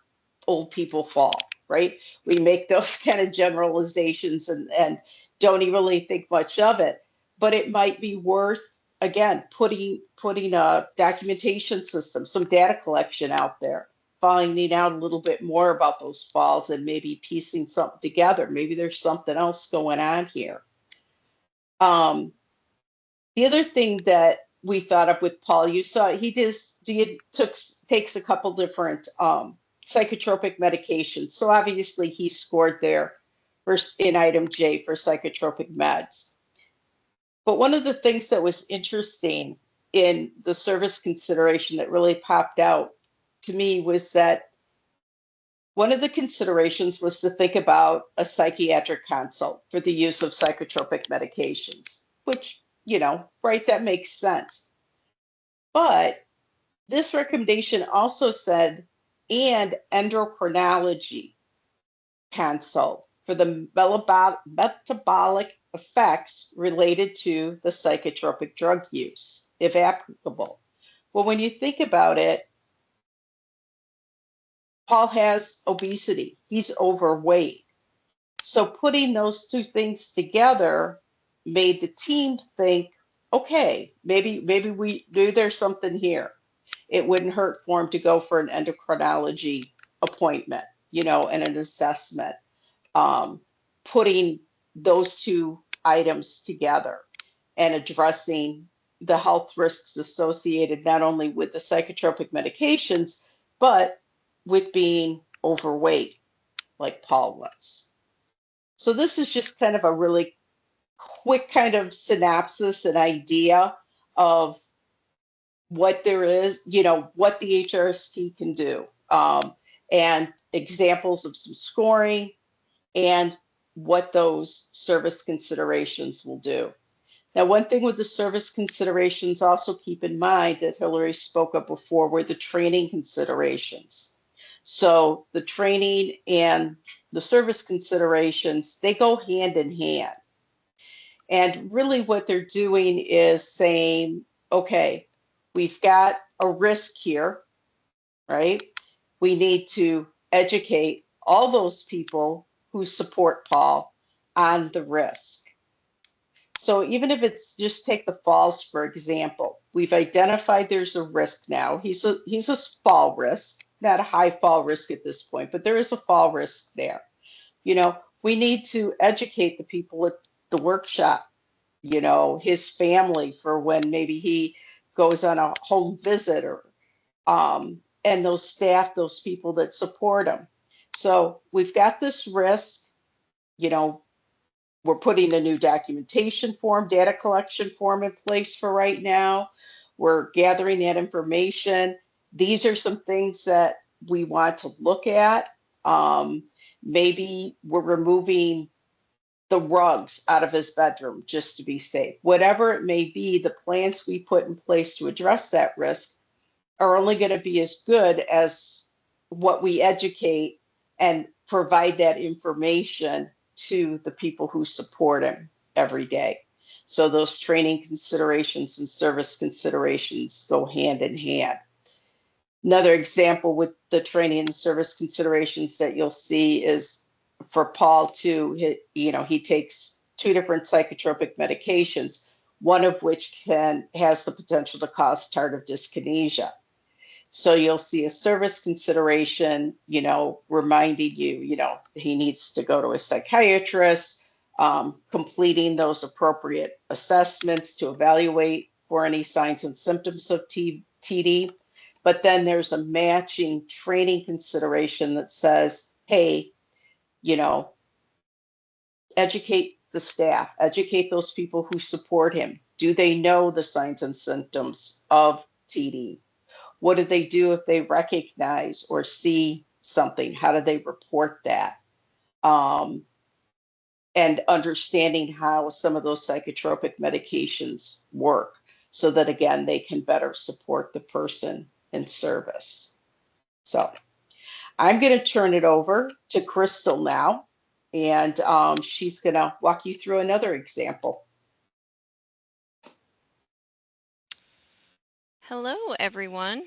Speaker 3: Old people fall, right? We make those kind of generalizations and don't even really think much of it. But it might be worth, again, putting a documentation system, some data collection out there, finding out a little bit more about those falls and maybe piecing something together. Maybe there's something else going on here. The other thing that we thought of with Paul, you saw he takes a couple different psychotropic medications. So obviously he scored there in item J for psychotropic meds. But one of the things that was interesting in the service consideration that really popped out to me was that one of the considerations was to think about a psychiatric consult for the use of psychotropic medications, which, right, that makes sense. But this recommendation also said, and endocrinology consult for the metabolic effects related to the psychotropic drug use, if applicable. Well, when you think about it, Paul has obesity. He's overweight. So putting those two things together made the team think, okay, maybe there's something here. It wouldn't hurt for him to go for an endocrinology appointment, and an assessment. Putting those two items together and addressing the health risks associated not only with the psychotropic medications, but with being overweight, like Paul was. So this is just kind of a really quick kind of synopsis and idea of what there is, what the HRST can do, and examples of some scoring. And what those service considerations will do. Now, one thing with the service considerations, also keep in mind that Hillary spoke of before, were the training considerations. So the training and the service considerations, they go hand in hand. And really what they're doing is saying, okay, we've got a risk here, right? We need to educate all those people who support Paul on the risk. So even if it's just take the falls, for example, we've identified there's a risk now. He's a fall risk, not a high fall risk at this point, but there is a fall risk there. We need to educate the people at the workshop, his family, for when maybe he goes on a home visit, or and those staff, those people that support him. So we've got this risk, you know, we're putting a new documentation form, data collection form in place for right now. We're gathering that information. These are some things that we want to look at. Maybe we're removing the rugs out of his bedroom just to be safe. Whatever it may be, the plans we put in place to address that risk are only going to be as good as what we educate and provide that information to the people who support him every day. So those training considerations and service considerations go hand in hand. Another example with the training and service considerations that you'll see is for Paul too. He takes 2 different psychotropic medications, one of which has the potential to cause tardive dyskinesia. So you'll see a service consideration, reminding you, he needs to go to a psychiatrist, completing those appropriate assessments to evaluate for any signs and symptoms of TD. But then there's a matching training consideration that says, hey, educate the staff, educate those people who support him. Do they know the signs and symptoms of TD? What do they do if they recognize or see something? How do they report that? And understanding how some of those psychotropic medications work, so that, again, they can better support the person in service. So I'm going to turn it over to Crystal now, and she's going to walk you through another example.
Speaker 4: Hello, everyone.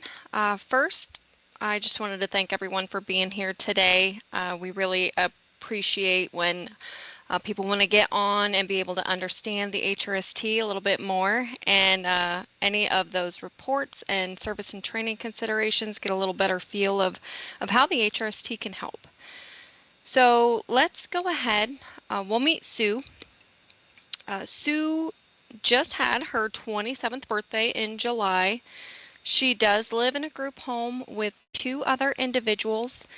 Speaker 4: First, I just wanted to thank everyone for being here today. We really appreciate when people want to get on and be able to understand the HRST a little bit more, and any of those reports and service and training considerations, get a little better feel of how the HRST can help. So let's go ahead. We'll meet Sue. Sue just had her 27th birthday in July. She does live in a group home with 2 other individuals,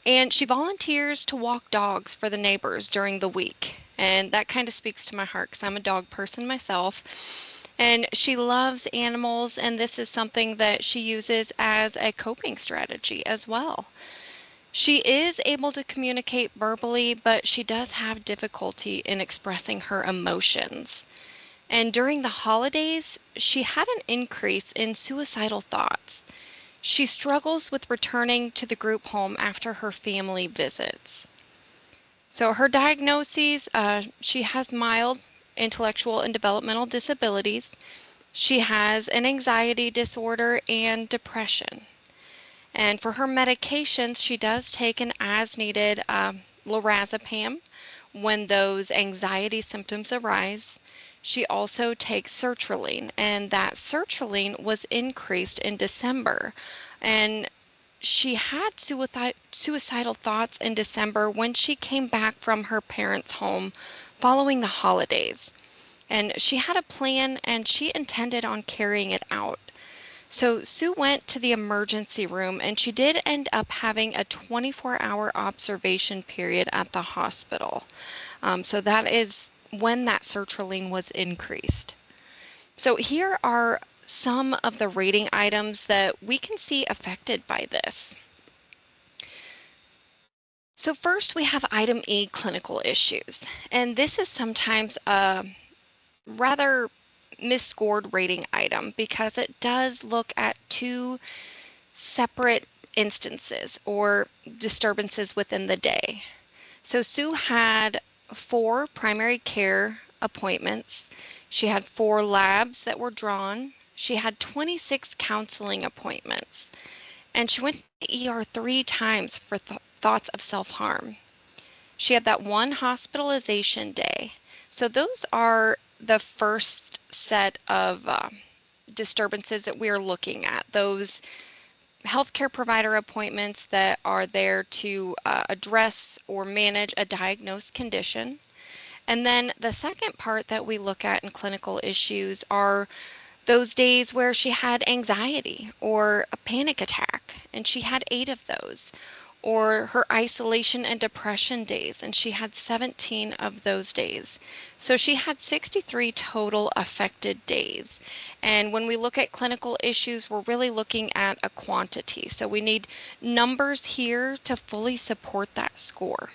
Speaker 4: and she volunteers to walk dogs for the neighbors during the week. And that kind of speaks to my heart, because I'm a dog person myself. And she loves animals, and this is something that she uses as a coping strategy as well. She is able to communicate verbally, but she does have difficulty in expressing her emotions. And during the holidays, she had an increase in suicidal thoughts. She struggles with returning to the group home after her family visits. So her diagnoses, she has mild intellectual and developmental disabilities. She has an anxiety disorder and depression. And for her medications, she does take an as-needed lorazepam when those anxiety symptoms arise. She also takes sertraline, and that sertraline was increased in December. And she had suicidal thoughts in December when she came back from her parents' home following the holidays. And she had a plan, and she intended on carrying it out. So Sue went to the emergency room, and she did end up having a 24-hour observation period at the hospital. So that is when that sertraline was increased. So here are some of the rating items that we can see affected by this. So first we have item E, clinical issues. And this is sometimes a rather misscored rating item because it does look at two separate instances or disturbances within the day. So Sue had 4 primary care appointments. She had 4 labs that were drawn. She had 26 counseling appointments. And she went to the ER 3 times for thoughts of self-harm. She had that one hospitalization day. So those are the first set of disturbances that we are looking at. Those healthcare provider appointments that are there to address or manage a diagnosed condition. And then the second part that we look at in clinical issues are those days where she had anxiety or a panic attack, and she had 8 of those. Or her isolation and depression days, and she had 17 of those days. So she had 63 total affected days. And when we look at clinical issues, we're really looking at a quantity. So we need numbers here to fully support that score.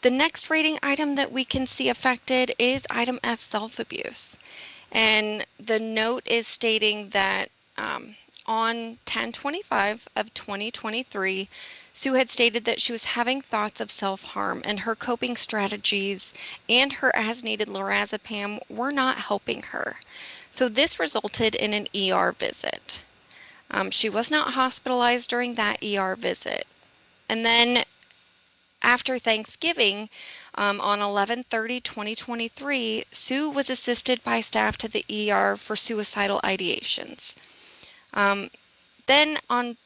Speaker 4: The next rating item that we can see affected is item F, self-abuse. And the note is stating that on 10/25 of 2023, Sue had stated that she was having thoughts of self-harm and her coping strategies and her as-needed lorazepam were not helping her. So this resulted in an ER visit. She was not hospitalized during that ER visit. And then after Thanksgiving, on 11/30/2023, Sue was assisted by staff to the ER for suicidal ideations. Then on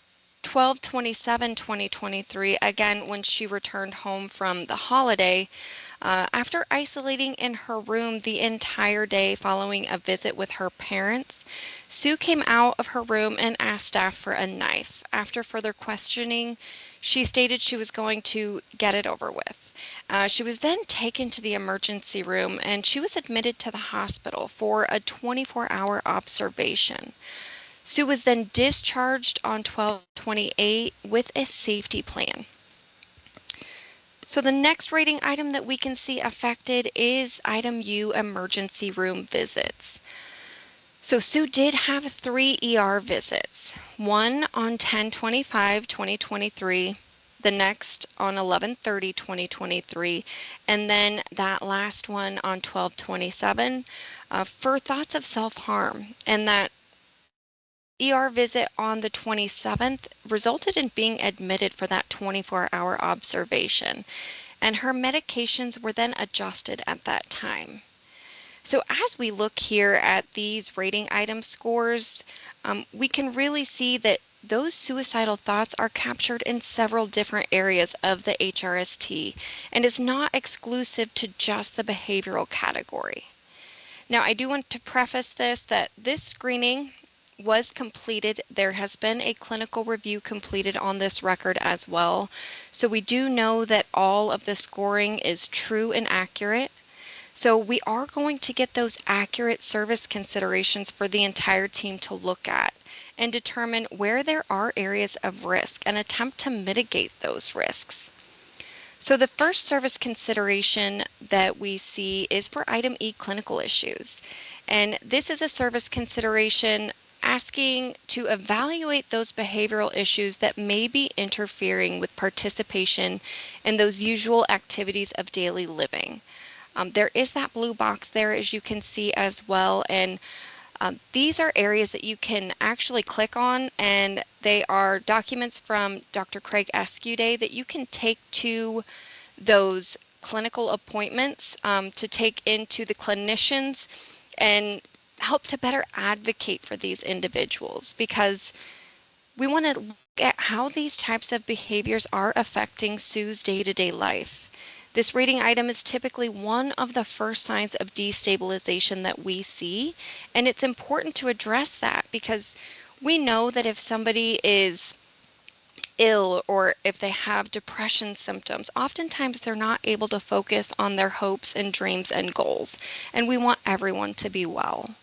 Speaker 4: 12/27/2023, again, when she returned home from the holiday, after isolating in her room the entire day following a visit with her parents, Sue came out of her room and asked staff for a knife. After further questioning, she stated she was going to get it over with. She was then taken to the emergency room and she was admitted to the hospital for a 24-hour observation. Sue was then discharged on 12/28 with a safety plan. So the next rating item that we can see affected is item U, emergency room visits. So Sue did have 3 ER visits, one on 10/25/2023, the next on 11/30/2023, and then that last one on 12/27 for thoughts of self-harm. And that ER visit on the 27th resulted in being admitted for that 24-hour observation, and her medications were then adjusted at that time. So as we look here at these rating item scores, we can really see that those suicidal thoughts are captured in several different areas of the HRST and is not exclusive to just the behavioral category. Now, I do want to preface that this screening was completed. There has been a clinical review completed on this record as well. So we do know that all of the scoring is true and accurate. So we are going to get those accurate service considerations for the entire team to look at and determine where there are areas of risk and attempt to mitigate those risks. So the first service consideration that we see is for item E, clinical issues. And this is a service consideration asking to evaluate those behavioral issues that may be interfering with participation in those usual activities of daily living. There is that blue box there, as you can see as well, and these are areas that you can actually click on, and they are documents from Dr. Craig Escuday that you can take to those clinical appointments to take into the clinicians and help to better advocate for these individuals, because we want to look at how these types of behaviors are affecting Sue's day-to-day life. This rating item is typically one of the first signs of destabilization that we see, and it's important to address that because we know that if somebody is ill or if they have depression symptoms, oftentimes they're not able to focus on their hopes and dreams and goals, and we want everyone to be well.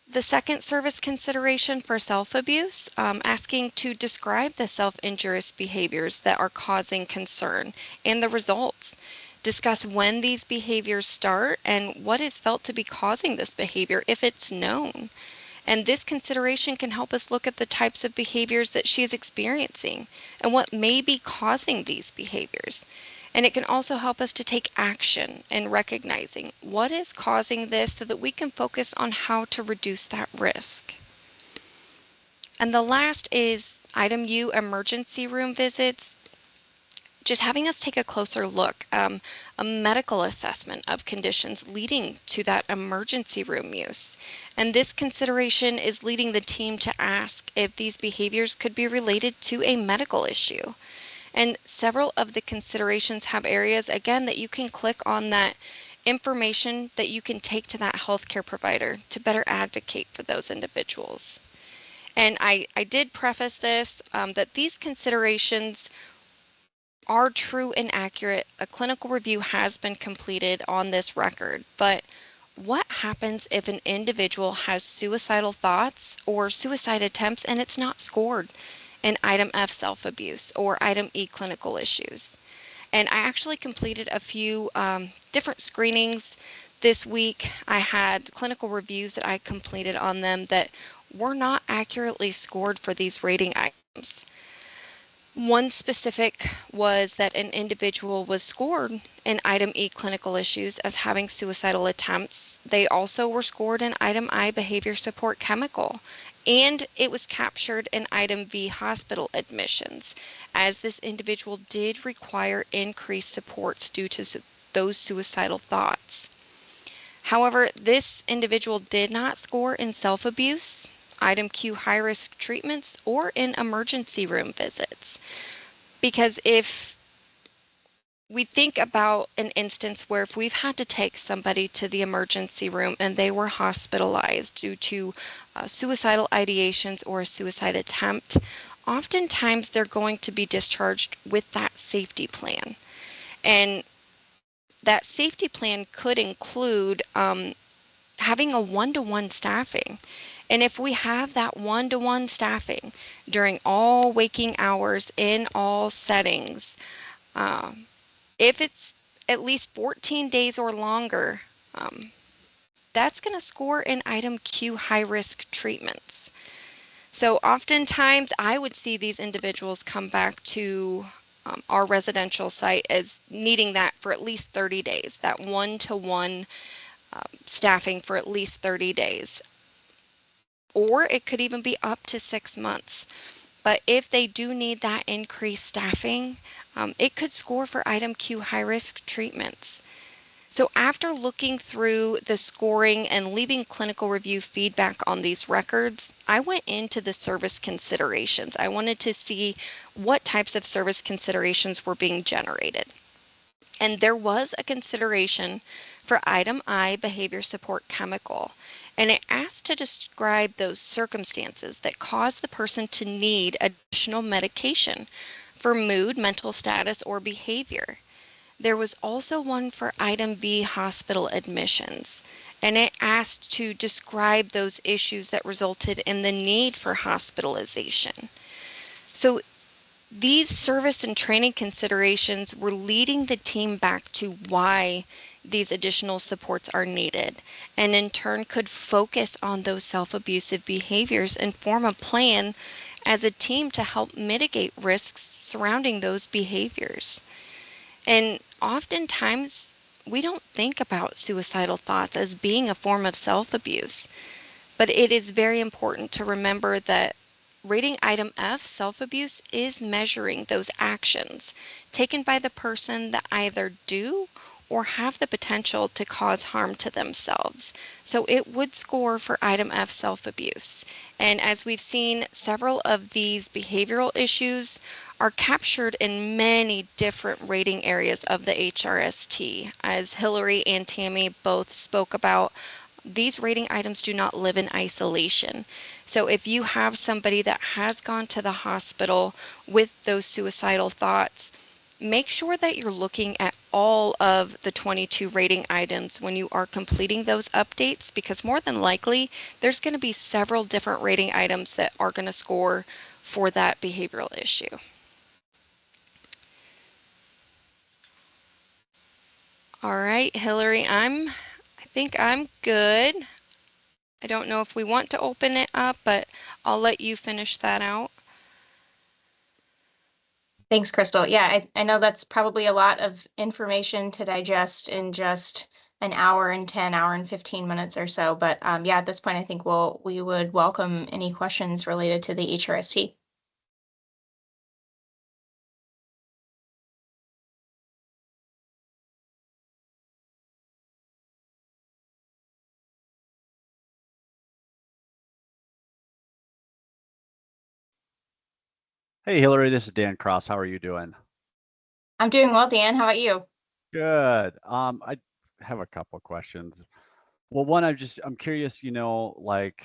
Speaker 4: The second service consideration for self-abuse, asking to describe the self-injurious behaviors that are causing concern and the results. Discuss when these behaviors start and what is felt to be causing this behavior if it's known. And this consideration can help us look at the types of behaviors that she is experiencing and what may be causing these behaviors. And it can also help us to take action in recognizing what is causing this so that we can focus on how to reduce that risk. And the last is item U, emergency room visits. Just having us take a closer look, a medical assessment of conditions leading to that emergency room use. And this consideration is leading the team to ask if these behaviors could be related to a medical issue. And several of the considerations have areas, again, that you can click on that information that you can take to that healthcare provider to better advocate for those individuals. And I did preface this that these considerations are true and accurate. A clinical review has been completed on this record, but what happens if an individual has suicidal thoughts or suicide attempts and it's not scored in item F, self-abuse, or item E, clinical issues? And I actually completed a few different screenings this week. I had clinical reviews that I completed on them that were not accurately scored for these rating items. One specific was that an individual was scored in item E, clinical issues, as having suicidal attempts. They also were scored in item I, behavior support chemical, and it was captured in item V, hospital admissions, as this individual did require increased supports due to those suicidal thoughts. However, this individual did not score in self-abuse, item Q, high-risk treatments, or in emergency room visits. Because if we think about an instance where if we've had to take somebody to the emergency room and they were hospitalized due to suicidal ideations or a suicide attempt, oftentimes they're going to be discharged with that safety plan. And that safety plan could include having a one-to-one staffing. And if we have that one-to-one staffing during all waking hours in all settings, if it's at least 14 days or longer, that's going to score in item Q, high-risk treatments. So oftentimes I would see these individuals come back to our residential site as needing that for at least 30 days, that one-to-one staffing for at least 30 days. Or it could even be up to 6 months. But if they do need that increased staffing, it could score for item Q, high-risk treatments. So after looking through the scoring and leaving clinical review feedback on these records, I went into the service considerations. I wanted to see what types of service considerations were being generated. And there was a consideration for item I, behavior support chemical, and it asked to describe those circumstances that cause the person to need additional medication for mood, mental status, or behavior. There was also one for item B, hospital admissions, and it asked to describe those issues that resulted in the need for hospitalization. So these service and training considerations were leading the team back to why these additional supports are needed, and in turn could focus on those self-abusive behaviors and form a plan as a team to help mitigate risks surrounding those behaviors. And oftentimes, we don't think about suicidal thoughts as being a form of self-abuse, but it is very important to remember that rating item F, self-abuse, is measuring those actions taken by the person that either do or have the potential to cause harm to themselves. So it would score for item F, self-abuse. And as we've seen, several of these behavioral issues are captured in many different rating areas of the HRST. As Hillary and Tammy both spoke about, these rating items do not live in isolation. So if you have somebody that has gone to the hospital with those suicidal thoughts, Make sure that you're looking at all of the 22 rating items when you are completing those updates, because more than likely there's going to be several different rating items that are going to score for that behavioral issue. All right, Hillary, I think I'm good. I don't know if we want to open it up, but I'll let you finish that out.
Speaker 2: Thanks, Crystal. Yeah, I know that's probably a lot of information to digest in just an hour and 15 minutes or so. But yeah, at this point, I think we would welcome any questions related to the HRST.
Speaker 5: Hey, Hillary, this is Dan Cross. How are you doing?
Speaker 2: I'm doing well, Dan. How about you?
Speaker 5: Good. I have a couple questions. Well, one, I'm curious, like,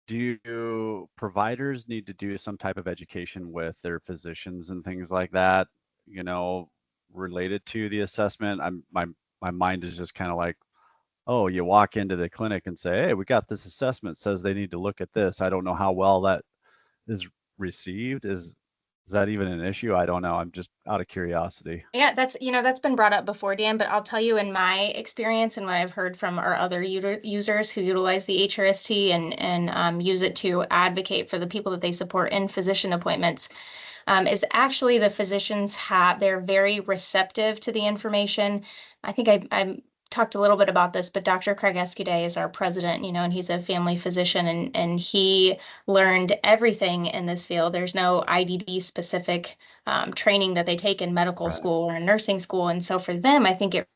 Speaker 5: do providers need to do some type of education with their physicians and things like that, related to the assessment? My mind is just kind of like, oh, you walk into the clinic and say, hey, we got this assessment, says they need to look at this. I don't know how well that is received. Is that even an issue? I don't know. I'm just out of curiosity.
Speaker 2: Yeah, that's been brought up before, Dan, but I'll tell you in my experience and what I've heard from our other users who utilize the HRST and use it to advocate for the people that they support in physician appointments, is actually the physicians they're very receptive to the information. I think I talked a little bit about this, but Dr. Craig Escuday is our president, and he's a family physician and he learned everything in this field. There's no IDD specific training that they take in medical
Speaker 5: Right.
Speaker 2: school or in nursing school. And so for them, I think it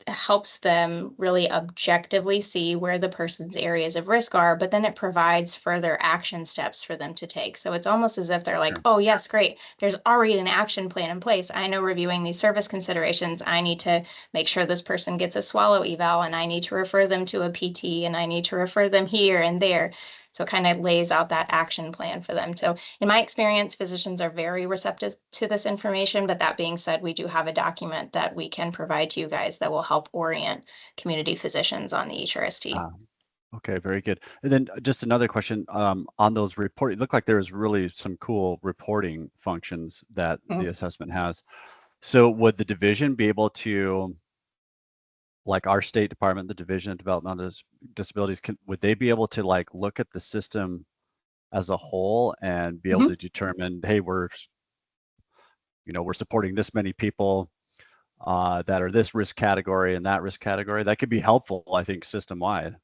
Speaker 2: helps them really objectively see where the person's areas of risk are, but then it provides further action steps for them to take. So it's almost as if they're like,
Speaker 5: Sure.
Speaker 2: oh yes, great, there's already an action plan in place. I know reviewing these service considerations, I need to make sure this person gets a swallow eval, and I need to refer them to a PT, and I need to refer them here and there. So it kind of lays out that action plan for them. So in my experience, physicians are very receptive to this information, but that being said, we do have a document that we can provide to you guys that will help orient community physicians on the HRST.
Speaker 5: Okay, very good. And then just another question on those report. It looked like there was really some cool reporting functions that the assessment has. So would the division be able to, like our state department, the Division of Developmental Disabilities, would they be able to like look at the system as a whole and be able to determine, hey, we're supporting this many people that are this risk category and that risk category? That could be helpful, I think, system-wide.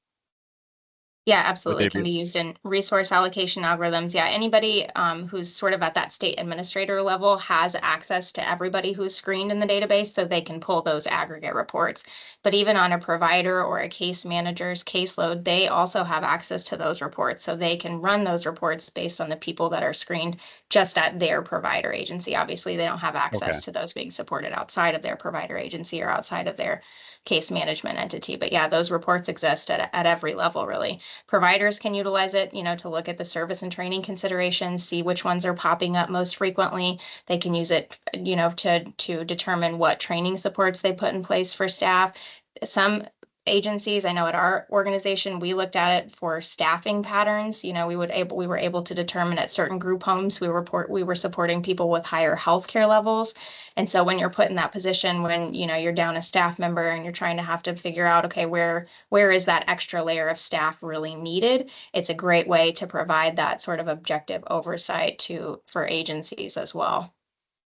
Speaker 2: Yeah,
Speaker 5: Would
Speaker 2: absolutely.
Speaker 5: they
Speaker 2: It can
Speaker 5: be?
Speaker 2: be used in resource allocation algorithms. Yeah, anybody who's sort of at that state administrator level has access to everybody who's screened in the database, so they can pull those aggregate reports. But even on a provider or a case manager's caseload, they also have access to those reports, so they can run those reports based on the people that are screened just at their provider agency. Obviously, they don't have
Speaker 5: Okay.
Speaker 2: access to those being supported outside of their provider agency or outside of their case management entity. But yeah, those reports exist at every level, really. Providers can utilize it, to look at the service and training considerations, see which ones are popping up most frequently. They can use it, to determine what training supports they put in place for staff. Some agencies, I know at our organization, we looked at it for staffing patterns. We were able to determine at certain group homes, we were supporting people with higher healthcare levels. And so when you're put in that position, when, you're down a staff member and you're trying to have to figure out, okay, where is that extra layer of staff really needed? It's a great way to provide that sort of objective oversight for agencies as well.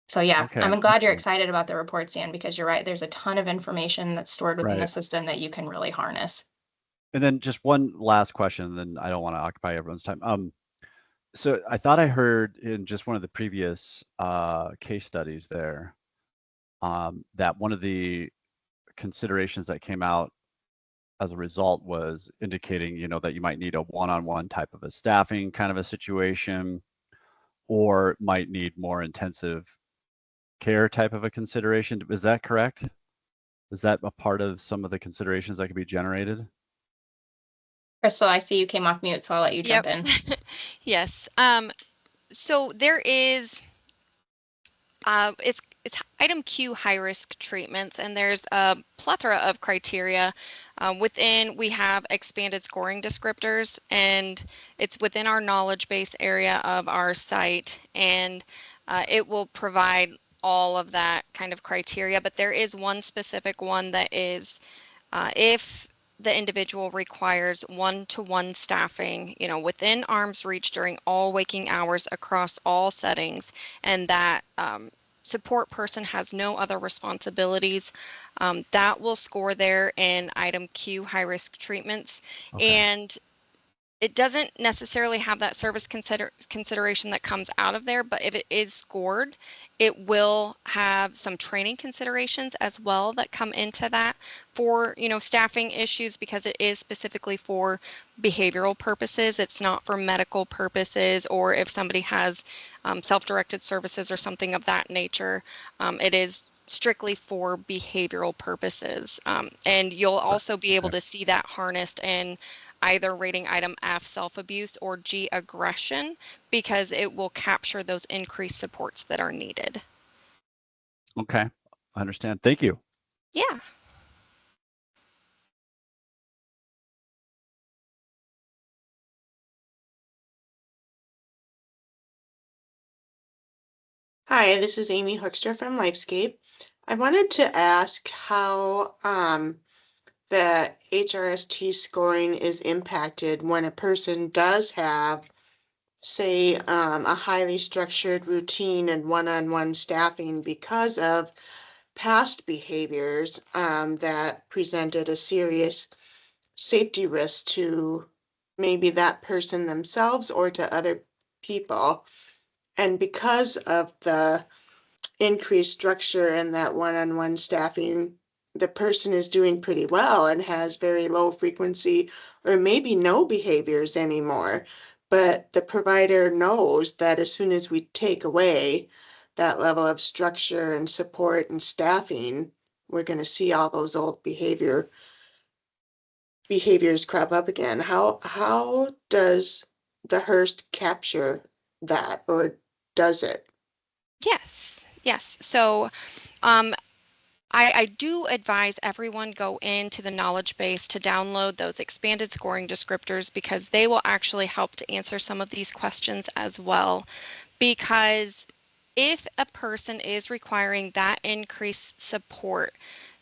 Speaker 2: So yeah,
Speaker 5: Okay.
Speaker 2: I'm glad you're
Speaker 5: Excellent.
Speaker 2: excited about the reports, Dan, because you're right. There's a ton of information that's stored within the
Speaker 5: Right.
Speaker 2: system that you can really harness.
Speaker 5: And then just one last question, then I don't want to occupy everyone's time. So I thought I heard in just one of the previous case studies there that one of the considerations that came out as a result was indicating, that you might need a one-on-one type of a staffing kind of a situation, or might need more intensive care type of a consideration. Is that correct? Is that a part of some of the considerations that could be generated?
Speaker 2: Crystal, I see you came off mute, so I'll let you jump in.
Speaker 4: Yes. So there is, it's item Q high risk treatments, and there's a plethora of criteria. Within, we have expanded scoring descriptors, and it's within our knowledge base area of our site, and it will provide all of that kind of criteria. But there is one specific one that is, if the individual requires one-to-one staffing, within arm's reach during all waking hours across all settings, and that support person has no other responsibilities, that will score there in item Q, high risk treatments.
Speaker 5: Okay.
Speaker 4: And it doesn't necessarily have that service consideration that comes out of there, but if it is scored, it will have some training considerations as well that come into that for, staffing issues, because it is specifically for behavioral purposes. It's not for medical purposes, or if somebody has self-directed services or something of that nature. It is strictly for behavioral purposes. And you'll also be able
Speaker 5: Okay.
Speaker 4: to see that harnessed in either rating item F, self-abuse, or G, aggression, because it will capture those increased supports that are needed.
Speaker 5: Okay. I understand. Thank you.
Speaker 4: Yeah.
Speaker 6: Hi, this is Amy Hoekstra from Lifescape. I wanted to ask how the HRST scoring is impacted when a person does have, say, a highly structured routine and one-on-one staffing because of past behaviors that presented a serious safety risk to maybe that person themselves or to other people. And because of the increased structure and that one-on-one staffing, the person is doing pretty well and has very low frequency or maybe no behaviors anymore. But the provider knows that as soon as we take away that level of structure and support and staffing, we're going to see all those old behaviors crop up again. How does the HRST capture that, or does it?
Speaker 4: Yes. So I do advise everyone go into the knowledge base to download those expanded scoring descriptors, because they will actually help to answer some of these questions as well. Because if a person is requiring that increased support,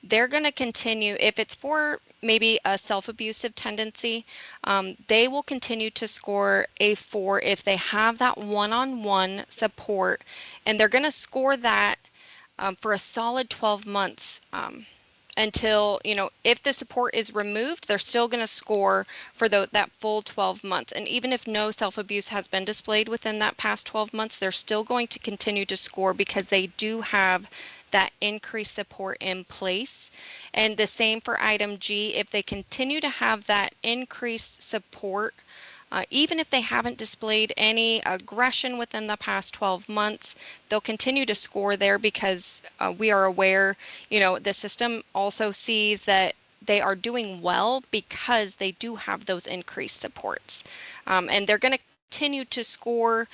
Speaker 4: they're going to continue, if it's for maybe a self-abusive tendency, they will continue to score a 4 if they have that one-on-one support, and they're going to score that for a solid 12 months, until, if the support is removed, they're still going to score for that full 12 months. And even if no self-abuse has been displayed within that past 12 months, they're still going to continue to score because they do have that increased support in place. And the same for item G, if they continue to have that increased support, even if they haven't displayed any aggression within the past 12 months, they'll continue to score there, because we are aware, the system also sees that they are doing well because they do have those increased supports. And they're going to continue to score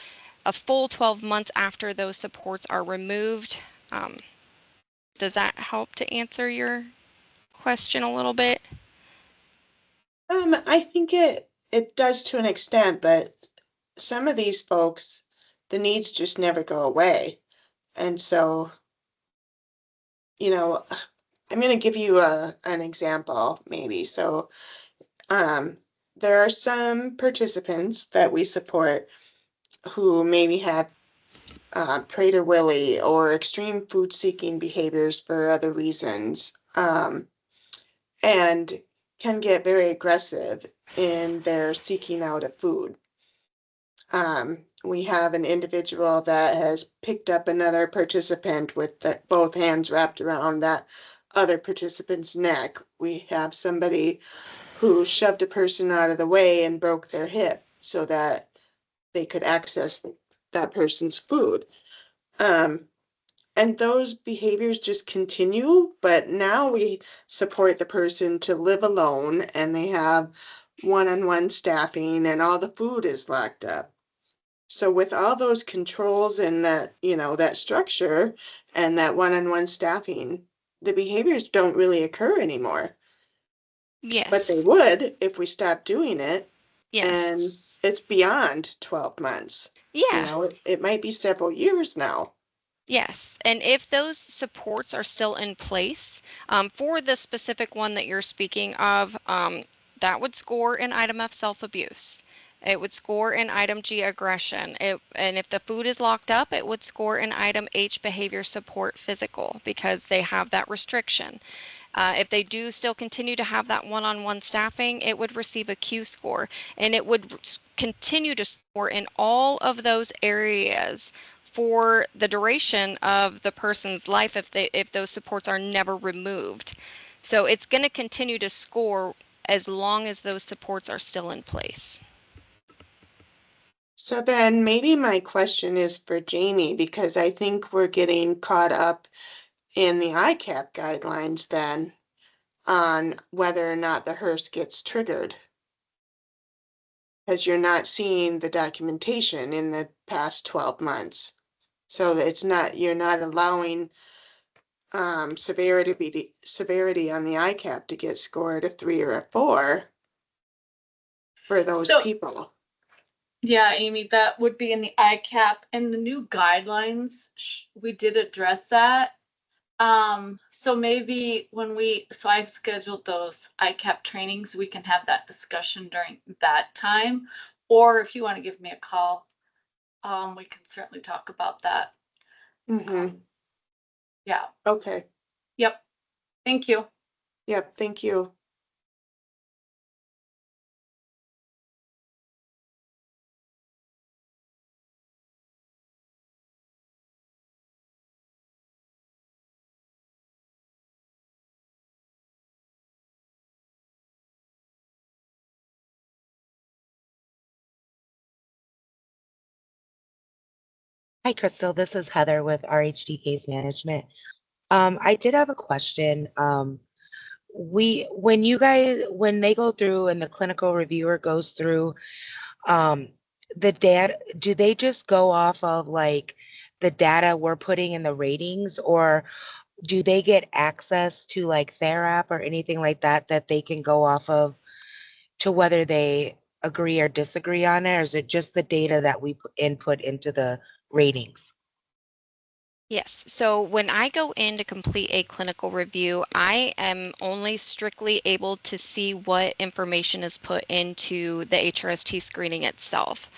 Speaker 4: a full 12 months after those supports are removed. Does that help to answer your question a little bit?
Speaker 6: I think it does to an extent, but some of these folks, the needs just never go away. And so, you know, I'm going to give you an example maybe. So, there are some participants that we support who maybe have Prader-Willi or extreme food-seeking behaviors for other reasons, and can get very aggressive in their seeking out of food. We have an individual that has picked up another participant with both hands wrapped around that other participant's neck. We have somebody who shoved a person out of the way and broke their hip so that they could access that person's food. And those behaviors just continue, but now we support the person to live alone, and they have one-on-one staffing and all the food is locked up. So with all those controls and that, that structure and that one-on-one staffing, the behaviors don't really occur anymore. But they
Speaker 4: Yes.
Speaker 6: would if we stopped doing it. And
Speaker 4: Yes.
Speaker 6: it's beyond 12 months.
Speaker 4: Yeah.
Speaker 6: It might be several years now.
Speaker 4: Yes, and if those supports are still in place, for the specific one that you're speaking of, that would score an item F self-abuse. It would score an item G aggression. And if the food is locked up, it would score an item H behavior support physical because they have that restriction. If they do still continue to have that one-on-one staffing, it would receive a Q score, and it would continue to score in all of those areas for the duration of the person's life if those supports are never removed. So it's going to continue to score as long as those supports are still in place.
Speaker 6: So then maybe my question is for Jamie, because I think we're getting caught up in the ICAP guidelines then on whether or not the HRST gets triggered. Because you're not seeing the documentation in the past 12 months. So that you're not allowing severity on the ICAP to get scored a 3 or a 4 for those
Speaker 1: So,
Speaker 6: people.
Speaker 1: yeah, Amy, that would be in the ICAP and the new guidelines. We did address that. So maybe so I've scheduled those ICAP trainings, we can have that discussion during that time. Or if you want to give me a call, we can certainly talk about that.
Speaker 6: Mm-hmm.
Speaker 1: Yeah.
Speaker 6: Okay.
Speaker 1: Yep. Thank you.
Speaker 6: Yep. Thank you.
Speaker 7: Hi, Crystal. This is Heather with RHD Case Management. I did have a question. When they go through and the clinical reviewer goes through um, the data, do they just go off of like the data we're putting in the ratings, or do they get access to like TheraP or anything like that that they can go off of to whether they agree or disagree on it, or is it just the data that we input into the ratings?
Speaker 4: Yes. So when I go in to complete a clinical review, I am only strictly able to see what information is put into the HRST screening itself.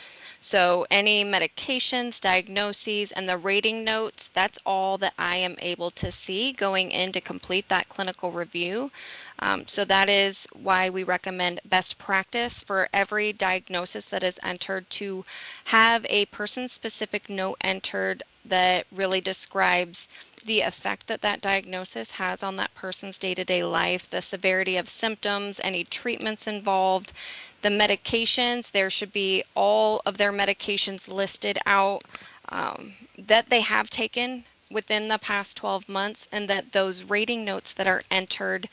Speaker 4: So any medications, diagnoses, and the rating notes, that's all that I am able to see going in to complete that clinical review. So that is why we recommend best practice for every diagnosis that is entered to have a person-specific note entered that really describes the effect that that diagnosis has on that person's day-to-day life, the severity of symptoms, any treatments involved, the medications. There should be all of their medications listed out that they have taken within the past 12 months, and that those rating notes that are entered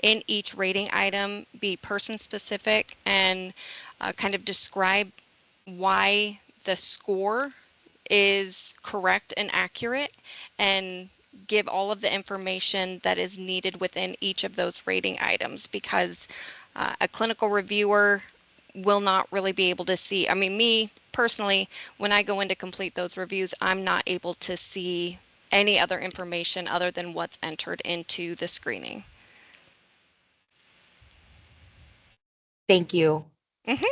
Speaker 4: in each rating item be person specific and kind of describe why the score is correct and accurate, and give all of the information that is needed within each of those rating items, because a clinical reviewer will not really be able to see. I mean, me personally, when I go in to complete those reviews, I'm not able to see any other information other than what's entered into the screening.
Speaker 7: Thank you.
Speaker 4: Mhm.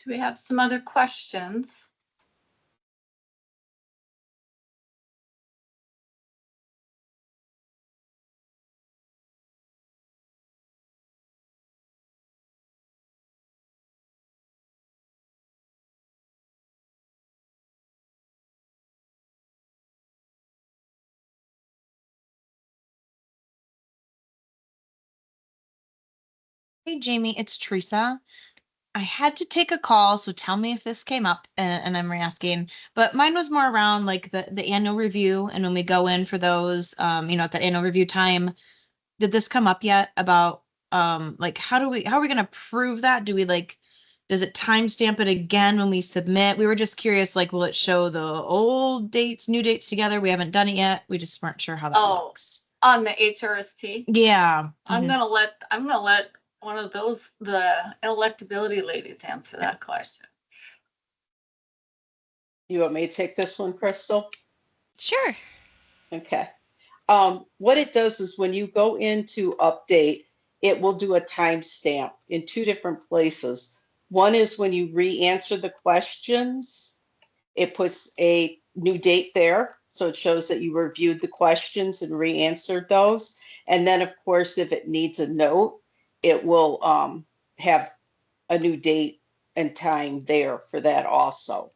Speaker 1: Do we have some other questions?
Speaker 8: Hey, Jamie, it's Teresa. I had to take a call, so tell me if this came up, and I'm re-asking. But mine was more around like the annual review, and when we go in for those, at the annual review time, did this come up yet about like how are we gonna prove that? Do we like does it timestamp it again when we submit? We were just curious, like, will it show the old dates, new dates together? We haven't done it yet. We just weren't sure how that looks.
Speaker 1: On the HRST.
Speaker 8: Yeah.
Speaker 1: I'm gonna let one of the electability ladies answer that question.
Speaker 3: You want me to take this one, Crystal?
Speaker 4: Sure.
Speaker 3: Okay. What it does is when you go into update, it will do a timestamp in two different places. One is when you re-answer the questions, it puts a new date there. So it shows that you reviewed the questions and re-answered those. And then, of course, if it needs a note, it will have a new date and time there for that also.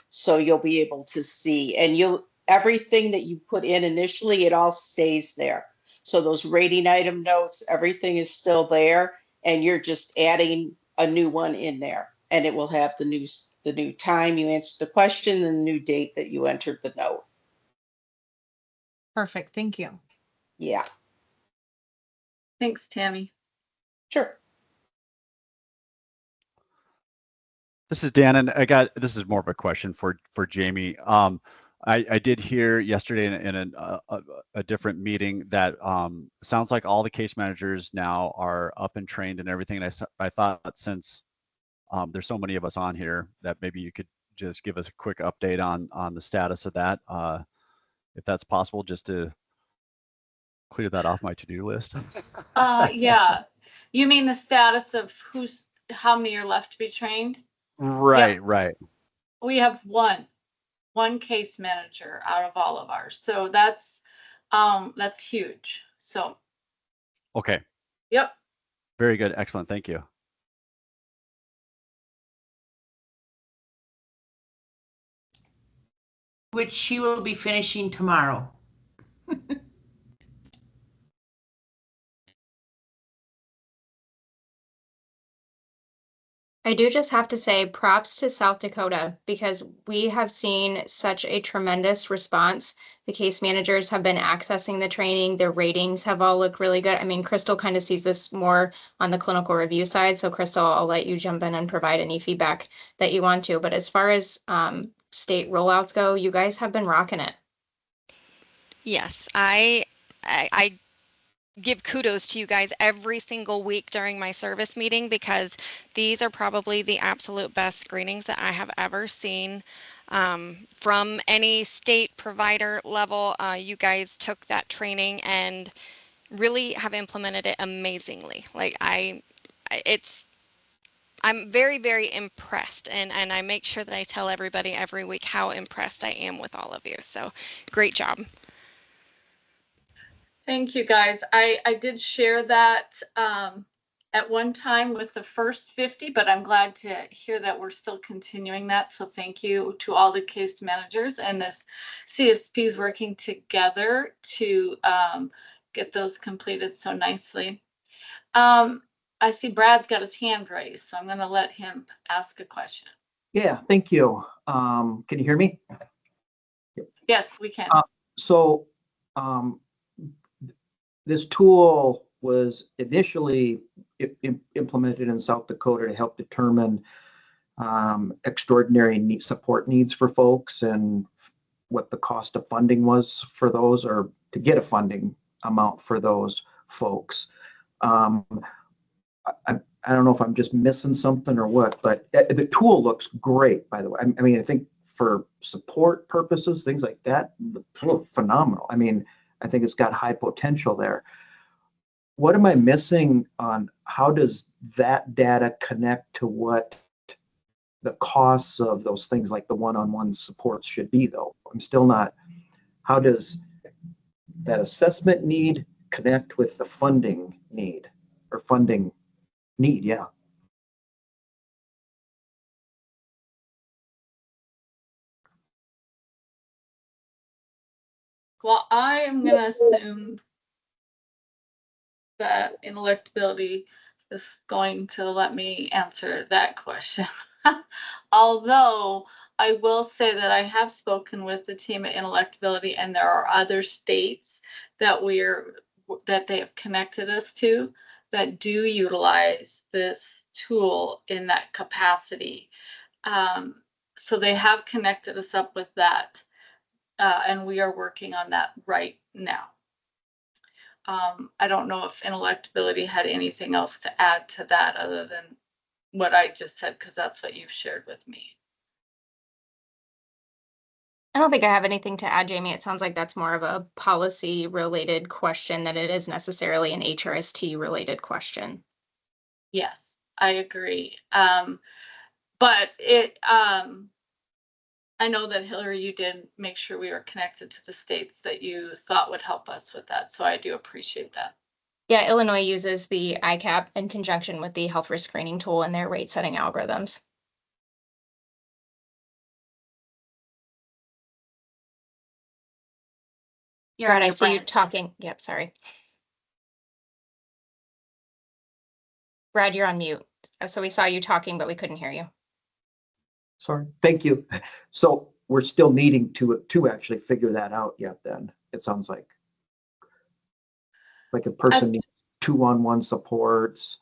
Speaker 3: So you'll be able to see, and everything that you put in initially, it all stays there. So those rating item notes, everything is still there, and you're just adding a new one in there, and it will have the new time you answered the question and the new date that you entered the note.
Speaker 8: Perfect. Thank you.
Speaker 3: Yeah,
Speaker 1: Thanks, Tammy.
Speaker 3: sure.
Speaker 5: This is Dan, and this is more of a question for Jamie. I did hear yesterday in a different meeting that sounds like all the case managers now are up and trained and everything. And I thought since there's so many of us on here that maybe you could just give us a quick update on the status of that, if that's possible, just to clear that off my to-do list.
Speaker 1: Yeah. You mean the status of how many are left to be trained?
Speaker 5: Right,
Speaker 1: Yep.
Speaker 5: right.
Speaker 1: We have one case manager out of all of ours. So that's huge. So
Speaker 5: Okay.
Speaker 1: yep.
Speaker 5: Very good. Excellent. Thank you.
Speaker 9: Which she will be finishing tomorrow.
Speaker 2: I do just have to say props to South Dakota because we have seen such a tremendous response. The case managers have been accessing the training. Their ratings have all looked really good. I mean, Crystal kind of sees this more on the clinical review side. So Crystal, I'll let you jump in and provide any feedback that you want to. But as far as state rollouts go, you guys have been rocking it.
Speaker 4: Yes, I give kudos to you guys every single week during my service meeting because these are probably the absolute best screenings that I have ever seen from any state provider level. You guys took that training and really have implemented it amazingly. Like I'm very, very impressed, and I make sure that I tell everybody every week how impressed I am with all of you. So great job.
Speaker 1: Thank you, guys. I did share that at one time with the first 50, but I'm glad to hear that we're still continuing that. So thank you to all the case managers and this CSPs working together to get those completed so nicely. I see Brad's got his hand raised, so I'm going to let him ask a question.
Speaker 10: Yeah, thank you. Can you hear me?
Speaker 1: Yes, we can.
Speaker 10: So this tool was initially implemented in South Dakota to help determine extraordinary support needs for folks and what the cost of funding was for those, or to get a funding amount for those folks. I don't know if I'm just missing something or what, but the tool looks great, by the way. I mean, I think for support purposes, things like that, phenomenal. I mean, I think it's got high potential there. What am I missing on how does that data connect to what the costs of those things like the one-on-one supports should be, though? I'm still not, how does that assessment need connect with the funding need or funding need? Yeah.
Speaker 1: Well, I am going to assume that in electability is going to let me answer that question. Although I will say that I have spoken with the team at IntellectAbility, and there are other states that they have connected us to that do utilize this tool in that capacity. So they have connected us up with that, and we are working on that right now. I don't know if IntellectAbility had anything else to add to that other than what I just said, because that's what you've shared with me.
Speaker 2: I don't think I have anything to add, Jamie. It sounds like that's more of a policy related question than it is necessarily an HRST related question.
Speaker 1: Yes, I agree. But I know that Hillary, you did make sure we were connected to the states that you thought would help us with that. So I do appreciate that.
Speaker 2: Yeah, Illinois uses the ICAP in conjunction with the health risk screening tool in their rate setting algorithms. Brad, I see you talking. Yep, sorry. Brad, you're on mute. So we saw you talking, but we couldn't hear you.
Speaker 10: Sorry, thank you. So we're still needing to actually figure that out yet then, it sounds like. Like a person needs 2-on-1 supports,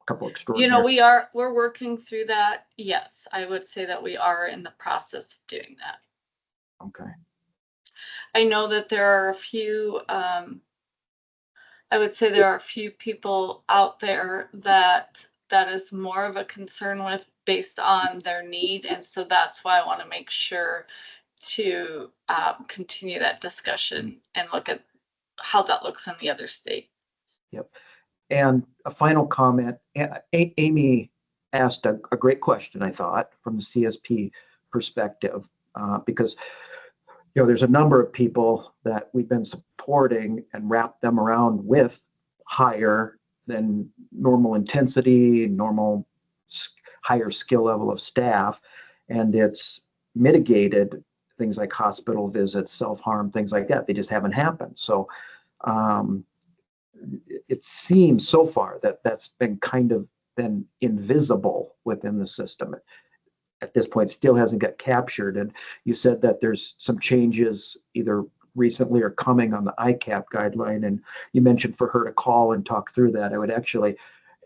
Speaker 10: a couple extraordinary.
Speaker 1: We're working through that. Yes, I would say that we are in the process of doing that.
Speaker 10: Okay.
Speaker 1: I know that there are a few, I would say there are a few people out there that is more of a concern with based on their need. And so that's why I want to make sure to continue that discussion and look at how that looks in the other state.
Speaker 10: Yep. And a final comment, Amy asked a great question, I thought, from the CSP perspective, because there's a number of people that we've been supporting and wrapped them around with higher than normal intensity, higher skill level of staff, and it's mitigated things like hospital visits, self-harm, things like that. They just haven't happened. So it seems so far that that's been kind of been invisible within the system. At this point, still hasn't got captured. And you said that there's some changes either recently or coming on the ICAP guideline. And you mentioned for her to call and talk through that. I would actually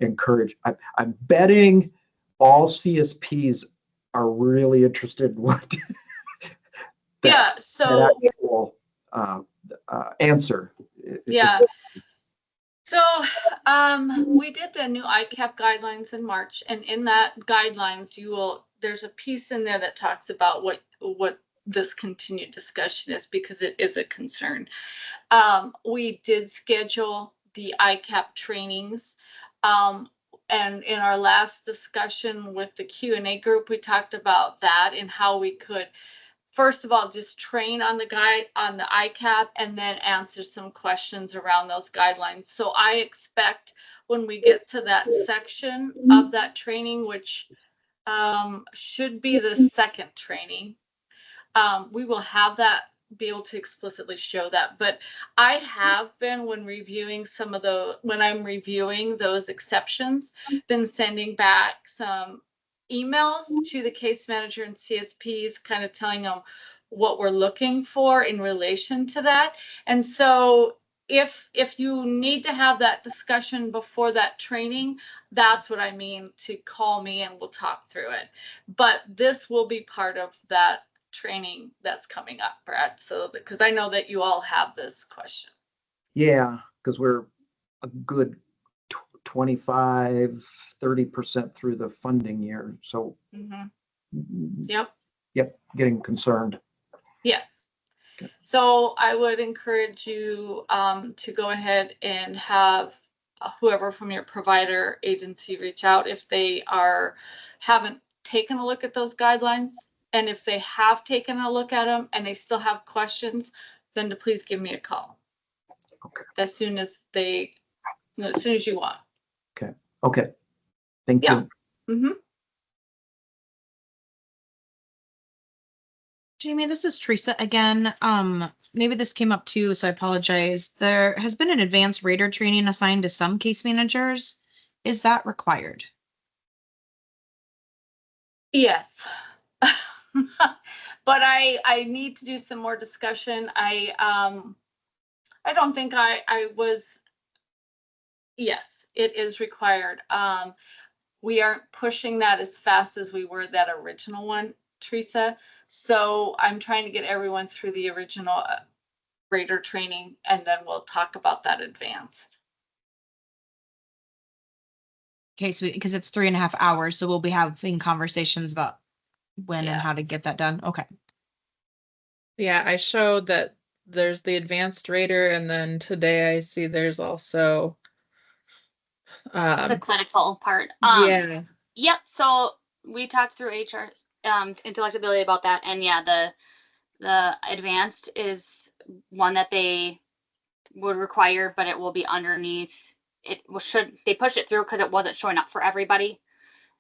Speaker 10: encourage, I'm betting all CSPs are really interested in what that actual answer.
Speaker 1: Yeah. So we did the new ICAP guidelines in March, and in that guidelines, there's a piece in there that talks about what this continued discussion is, because it is a concern. We did schedule the ICAP trainings. And in our last discussion with the Q&A group, we talked about that and how we could, first of all, just train on the ICAP and then answer some questions around those guidelines. So I expect when we get to that section of that training, which should be the second training, we will have that, be able to explicitly show that. But I have been, when I'm reviewing those exceptions, been sending back some emails to the case manager and CSPs, kind of telling them what we're looking for in relation to that. And so if you need to have that discussion before that training, that's what I mean, to call me and we'll talk through it. But this will be part of that training that's coming up, Brad. So because I know that you all have this question.
Speaker 10: Yeah, because we're a good 25-30% through the funding year. So
Speaker 1: Yep,
Speaker 10: getting concerned.
Speaker 1: yes. Okay. So I would encourage you to go ahead and have whoever from your provider agency reach out if they haven't taken a look at those guidelines. And if they have taken a look at them and they still have questions, then to please give me a call.
Speaker 10: Okay.
Speaker 1: As soon as you want.
Speaker 10: Okay. Thank you.
Speaker 1: Mm-hmm.
Speaker 8: Jamie, this is Teresa again. Maybe this came up too, so I apologize. There has been an advanced rater training assigned to some case managers. Is that required?
Speaker 1: Yes. But I need to do some more discussion. I don't think I was, yes, it is required. We aren't pushing that as fast as we were that original one, Teresa. So I'm trying to get everyone through the original rater training, and then we'll talk about that advanced.
Speaker 8: Okay, so because it's 3.5 hours, so we'll be having conversations about when and how to get that done. Okay.
Speaker 11: Yeah, I showed that there's the advanced rater, and then today I see there's also
Speaker 12: The clinical part.
Speaker 11: yeah.
Speaker 12: Yep. So we talked through HR, IntellectAbility about that, and yeah, the advanced is one that they would require, but it will be underneath. Should they push it through because it wasn't showing up for everybody,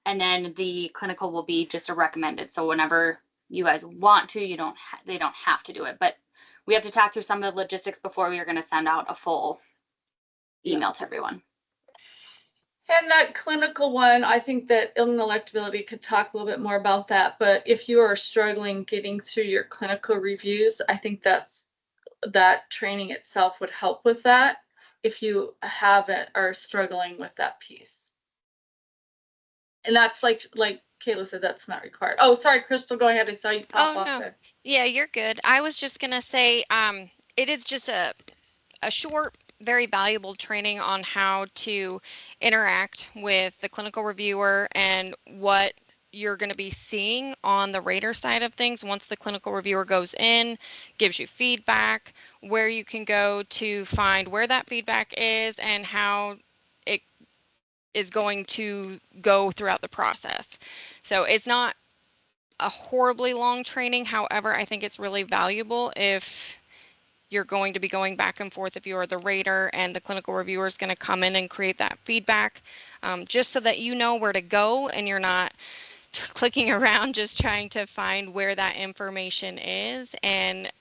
Speaker 12: and then the clinical will be just a recommended. So whenever you guys want to, they don't have to do it, but we have to talk through some of the logistics before we are going to send out a full email to everyone.
Speaker 1: And that clinical one, I think that IntellectAbility could talk a little bit more about that. But if you are struggling getting through your clinical reviews, I think that training itself would help with that if you haven't are struggling with that piece. And that's like Kayla said, that's not required. Oh, sorry, Crystal, go ahead. I saw you pop off
Speaker 4: no.
Speaker 1: there.
Speaker 4: Yeah, you're good. I was just gonna say, it is just a short, very valuable training on how to interact with the clinical reviewer and what you're going to be seeing on the rater side of things once the clinical reviewer goes in, gives you feedback, where you can go to find where that feedback is and how it is going to go throughout the process. So it's not a horribly long training. However, I think it's really valuable if you're going to be going back and forth if you are the rater and the clinical reviewer is going to come in and create that feedback, just so that you know where to go and you're not clicking around just trying to find where that information is. And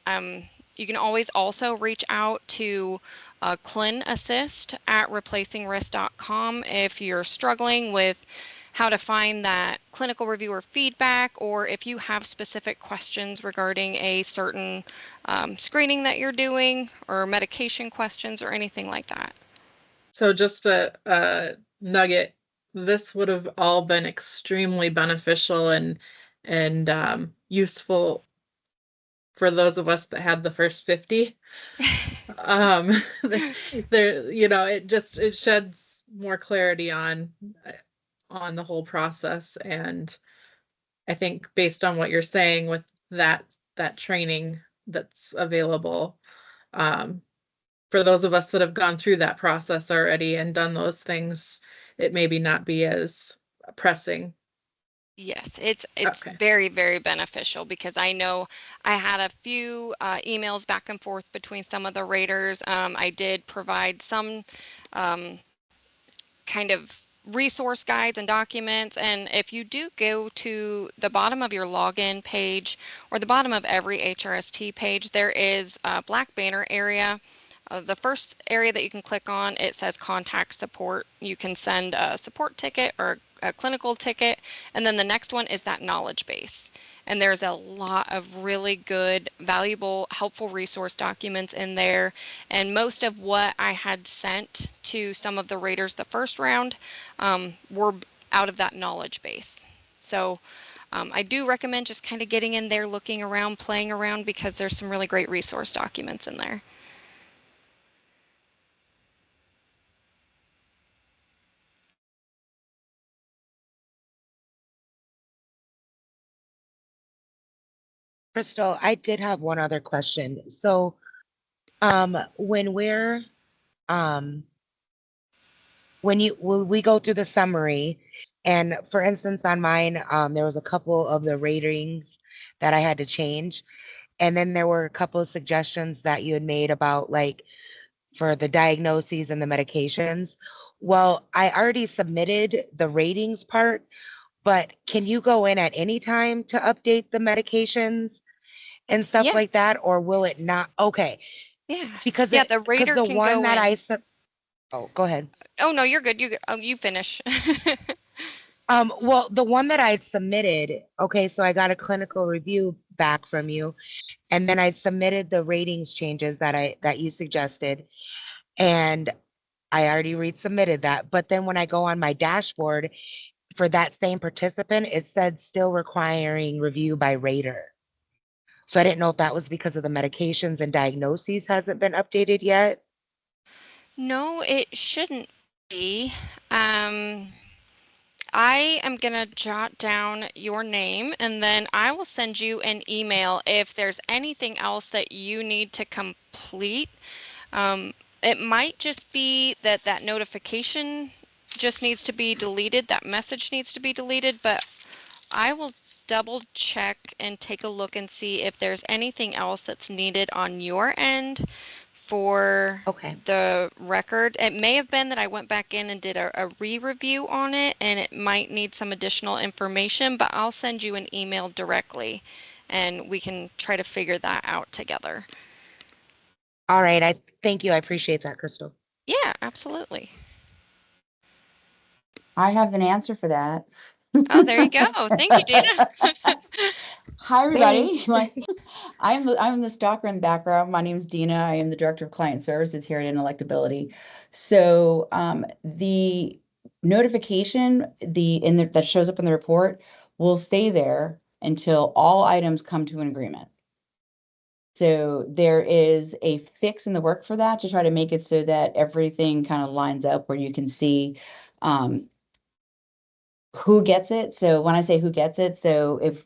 Speaker 4: you can always also reach out to Clin Assist at replacingrisk.com if you're struggling with how to find that clinical reviewer feedback, or if you have specific questions regarding a certain screening that you're doing, or medication questions or anything like that.
Speaker 11: So just a nugget, this would have all been extremely beneficial and useful for those of us that had the first 50. There, it sheds more clarity on the whole process. And I think based on what you're saying with that training that's available, for those of us that have gone through that process already and done those things, it maybe not be as pressing.
Speaker 4: Yes, it's
Speaker 11: Okay.
Speaker 4: very, very beneficial, because I know I had a few emails back and forth between some of the raters. I did provide some kind of resource guides and documents, and if you do go to the bottom of your login page or the bottom of every HRST page, there is a black banner area. The first area that you can click on, it says contact support. You can send a support ticket or a clinical ticket, and then the next one is that knowledge base. And there's a lot of really good, valuable, helpful resource documents in there. And most of what I had sent to some of the raters the first round were out of that knowledge base. So I do recommend just kind of getting in there, looking around, playing around, because there's some really great resource documents in there.
Speaker 7: Crystal, I did have one other question. So, when we're um when we go through the summary, and for instance on mine, there was a couple of the ratings that I had to change, and then there were a couple of suggestions that you had made about like for the diagnoses and the medications. Well, I already submitted the ratings part, but can you go in at any time to update the medications and stuff
Speaker 4: Yeah.
Speaker 7: like that, or will it not? Okay,
Speaker 4: Yeah.
Speaker 7: because
Speaker 4: Yeah, the
Speaker 7: because
Speaker 4: rater
Speaker 7: the
Speaker 4: can
Speaker 7: one
Speaker 4: go
Speaker 7: that
Speaker 4: in.
Speaker 7: oh, go ahead.
Speaker 4: Oh, no, you're good. You finish.
Speaker 7: Well, the one that I had submitted, okay, so I got a clinical review back from you, and then I submitted the ratings changes that you suggested, and I already resubmitted that. But then when I go on my dashboard for that same participant, it said still requiring review by rater. So I didn't know if that was because of the medications and diagnoses hasn't been updated yet.
Speaker 4: No, it shouldn't be. I am going to jot down your name and then I will send you an email if there's anything else that you need to complete. It might just be that that notification just needs to be deleted, that message needs to be deleted, but I will double check and take a look and see if there's anything else that's needed on your end for
Speaker 7: Okay.
Speaker 4: the record. It may have been that I went back in and did a re-review on it and it might need some additional information, but I'll send you an email directly and we can try to figure that out together.
Speaker 7: All right. I thank you. I appreciate that, Crystal.
Speaker 4: Yeah, absolutely.
Speaker 13: I have an answer for that.
Speaker 4: Oh, there you go. Thank you, Dana.
Speaker 13: Hi, everybody.
Speaker 7: Thanks.
Speaker 13: I'm the stalker in the background. My name is Dina. I am the Director of Client Services here at IntellectAbility. So the notification that shows up in the report will stay there until all items come to an agreement. So there is a fix in the work for that to try to make it so that everything kind of lines up where you can see who gets it. So when I say who gets it, so if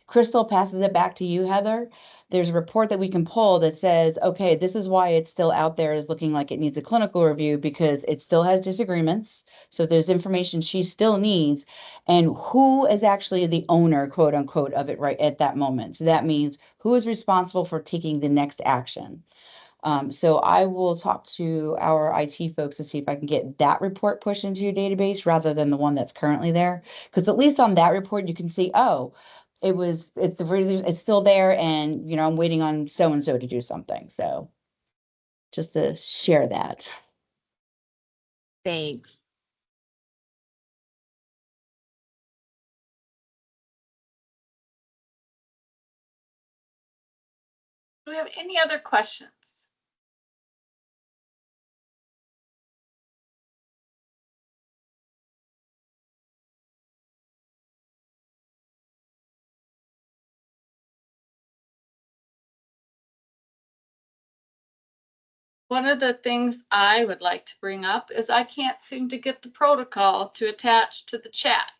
Speaker 13: Crystal passes it back to you, Heather, there's a report that we can pull that says, okay, this is why it's still out there is looking like it needs a clinical review because it still has disagreements. So there's information she still needs and who is actually the owner, quote unquote, of it right at that moment. So that means who is responsible for taking the next action. So I will talk to our IT folks to see if I can get that report pushed into your database rather than the one that's currently there. Because at least on that report, you can see, oh, it's still there, and I'm waiting on so and so to do something. So just to share that.
Speaker 7: Thanks.
Speaker 1: Do we have any other questions? One of the things I would like to bring up is I can't seem to get the protocol to attach to the chat.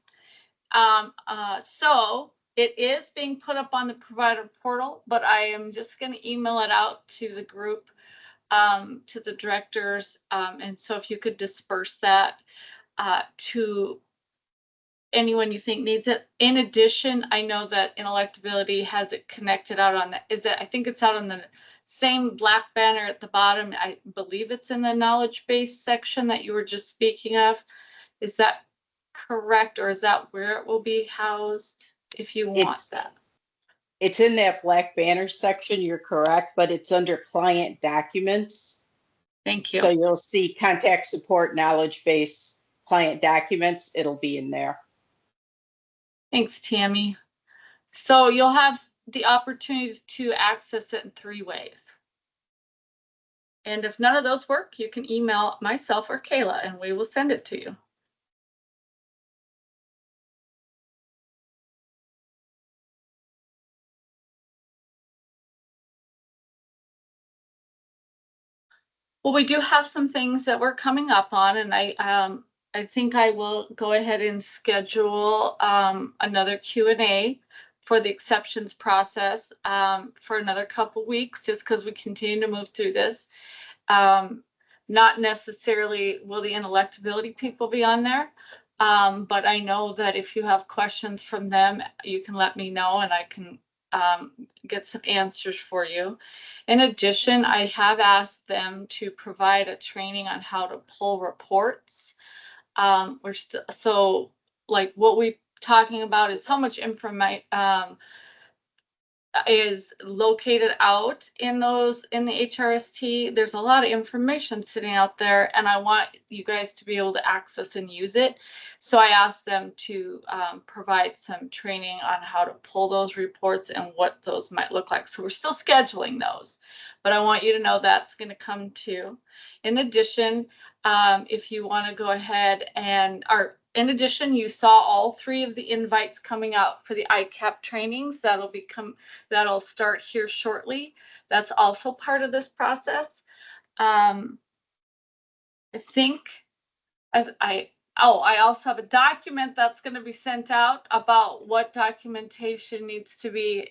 Speaker 1: So it is being put up on the provider portal, but I am just going to email it out to the group, to the directors. And so if you could disperse that to anyone you think needs it. In addition, I know that IntellectAbility has it connected out on I think it's out on the same black banner at the bottom. I believe it's in the knowledge base section that you were just speaking of. Is that correct, or is that where it will be housed if you want that?
Speaker 3: It's in that black banner section, you're correct, but it's under client documents.
Speaker 1: Thank you.
Speaker 3: So you'll see contact support, knowledge base, client documents, it'll be in there.
Speaker 1: Thanks, Tammy. So you'll have the opportunity to access it in 3 ways. And if none of those work, you can email myself or Kayla and we will send it to you. Well, we do have some things that we're coming up on, and I think I will go ahead and schedule another Q&A for the exceptions process for another couple weeks, just because we continue to move through this. Not necessarily will the IntellectAbility people be on there, but I know that if you have questions from them, you can let me know and I can get some answers for you. In addition, I have asked them to provide a training on how to pull reports. So like what we're talking about is how much information, is located out in the HRST. There's a lot of information sitting out there, and I want you guys to be able to access and use it. So I asked them to provide some training on how to pull those reports and what those might look like. So we're still scheduling those, but I want you to know that's going to come too. In addition, if you want to go ahead and, in addition, you saw all 3 of the invites coming out for the ICAP trainings. That'll start here shortly. That's also part of this process. I think I also have a document that's going to be sent out about what documentation needs to be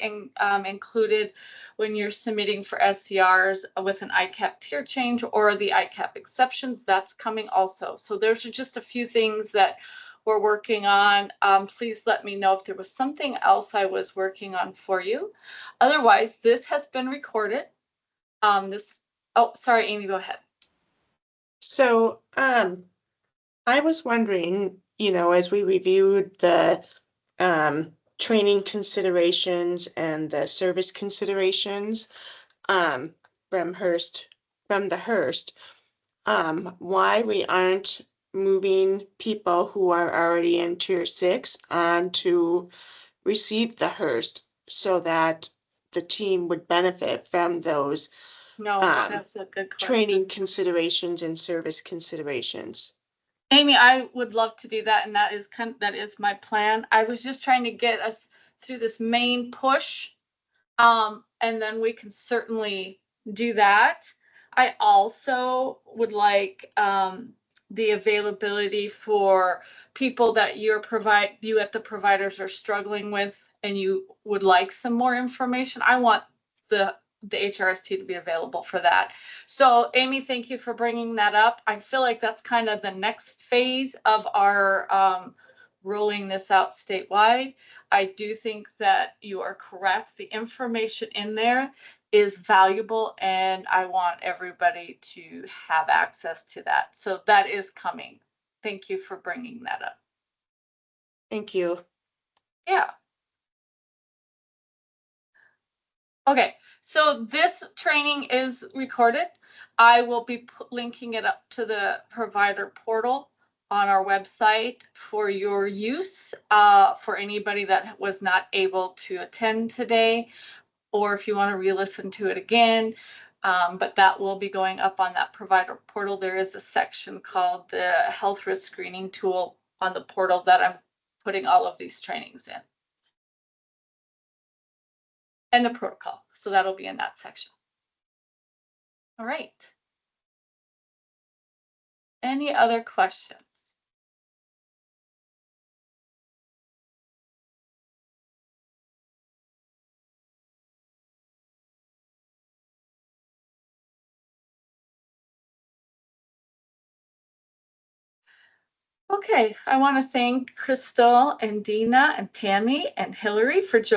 Speaker 1: included when you're submitting for SCRs with an ICAP tier change or the ICAP exceptions. That's coming also. So there's just a few things that we're working on. Please let me know if there was something else I was working on for you. Otherwise, this has been recorded. Oh, sorry, Amy, go ahead.
Speaker 6: So, I was wondering, as we reviewed the training considerations and the service considerations from the HRST, why we aren't moving people who are already in Tier 6 on to receive the HRST so that the team would benefit from those
Speaker 1: No, that's a good question.
Speaker 6: training considerations and service considerations.
Speaker 1: Amy, I would love to do that, and that is my plan. I was just trying to get us through this main push, and then we can certainly do that. I also would like the availability for people that you at the providers are struggling with, and you would like some more information. I want the HRST to be available for that. So Amy, thank you for bringing that up. I feel like that's kind of the next phase of our rolling this out statewide. I do think that you are correct. The information in there is valuable, and I want everybody to have access to that. So that is coming. Thank you for bringing that up.
Speaker 6: Thank you.
Speaker 1: Yeah. Okay, so this training is recorded. I will be linking it up to the provider portal on our website for your use, for anybody that was not able to attend today, or if you want to re-listen to it again. But that will be going up on that provider portal. There is a section called the health risk screening tool on the portal that I'm putting all of these trainings in. And the protocol. So that'll be in that section. All right. Any other questions? Okay, I want to thank Crystal and Dina and Tammy and Hillary for joining.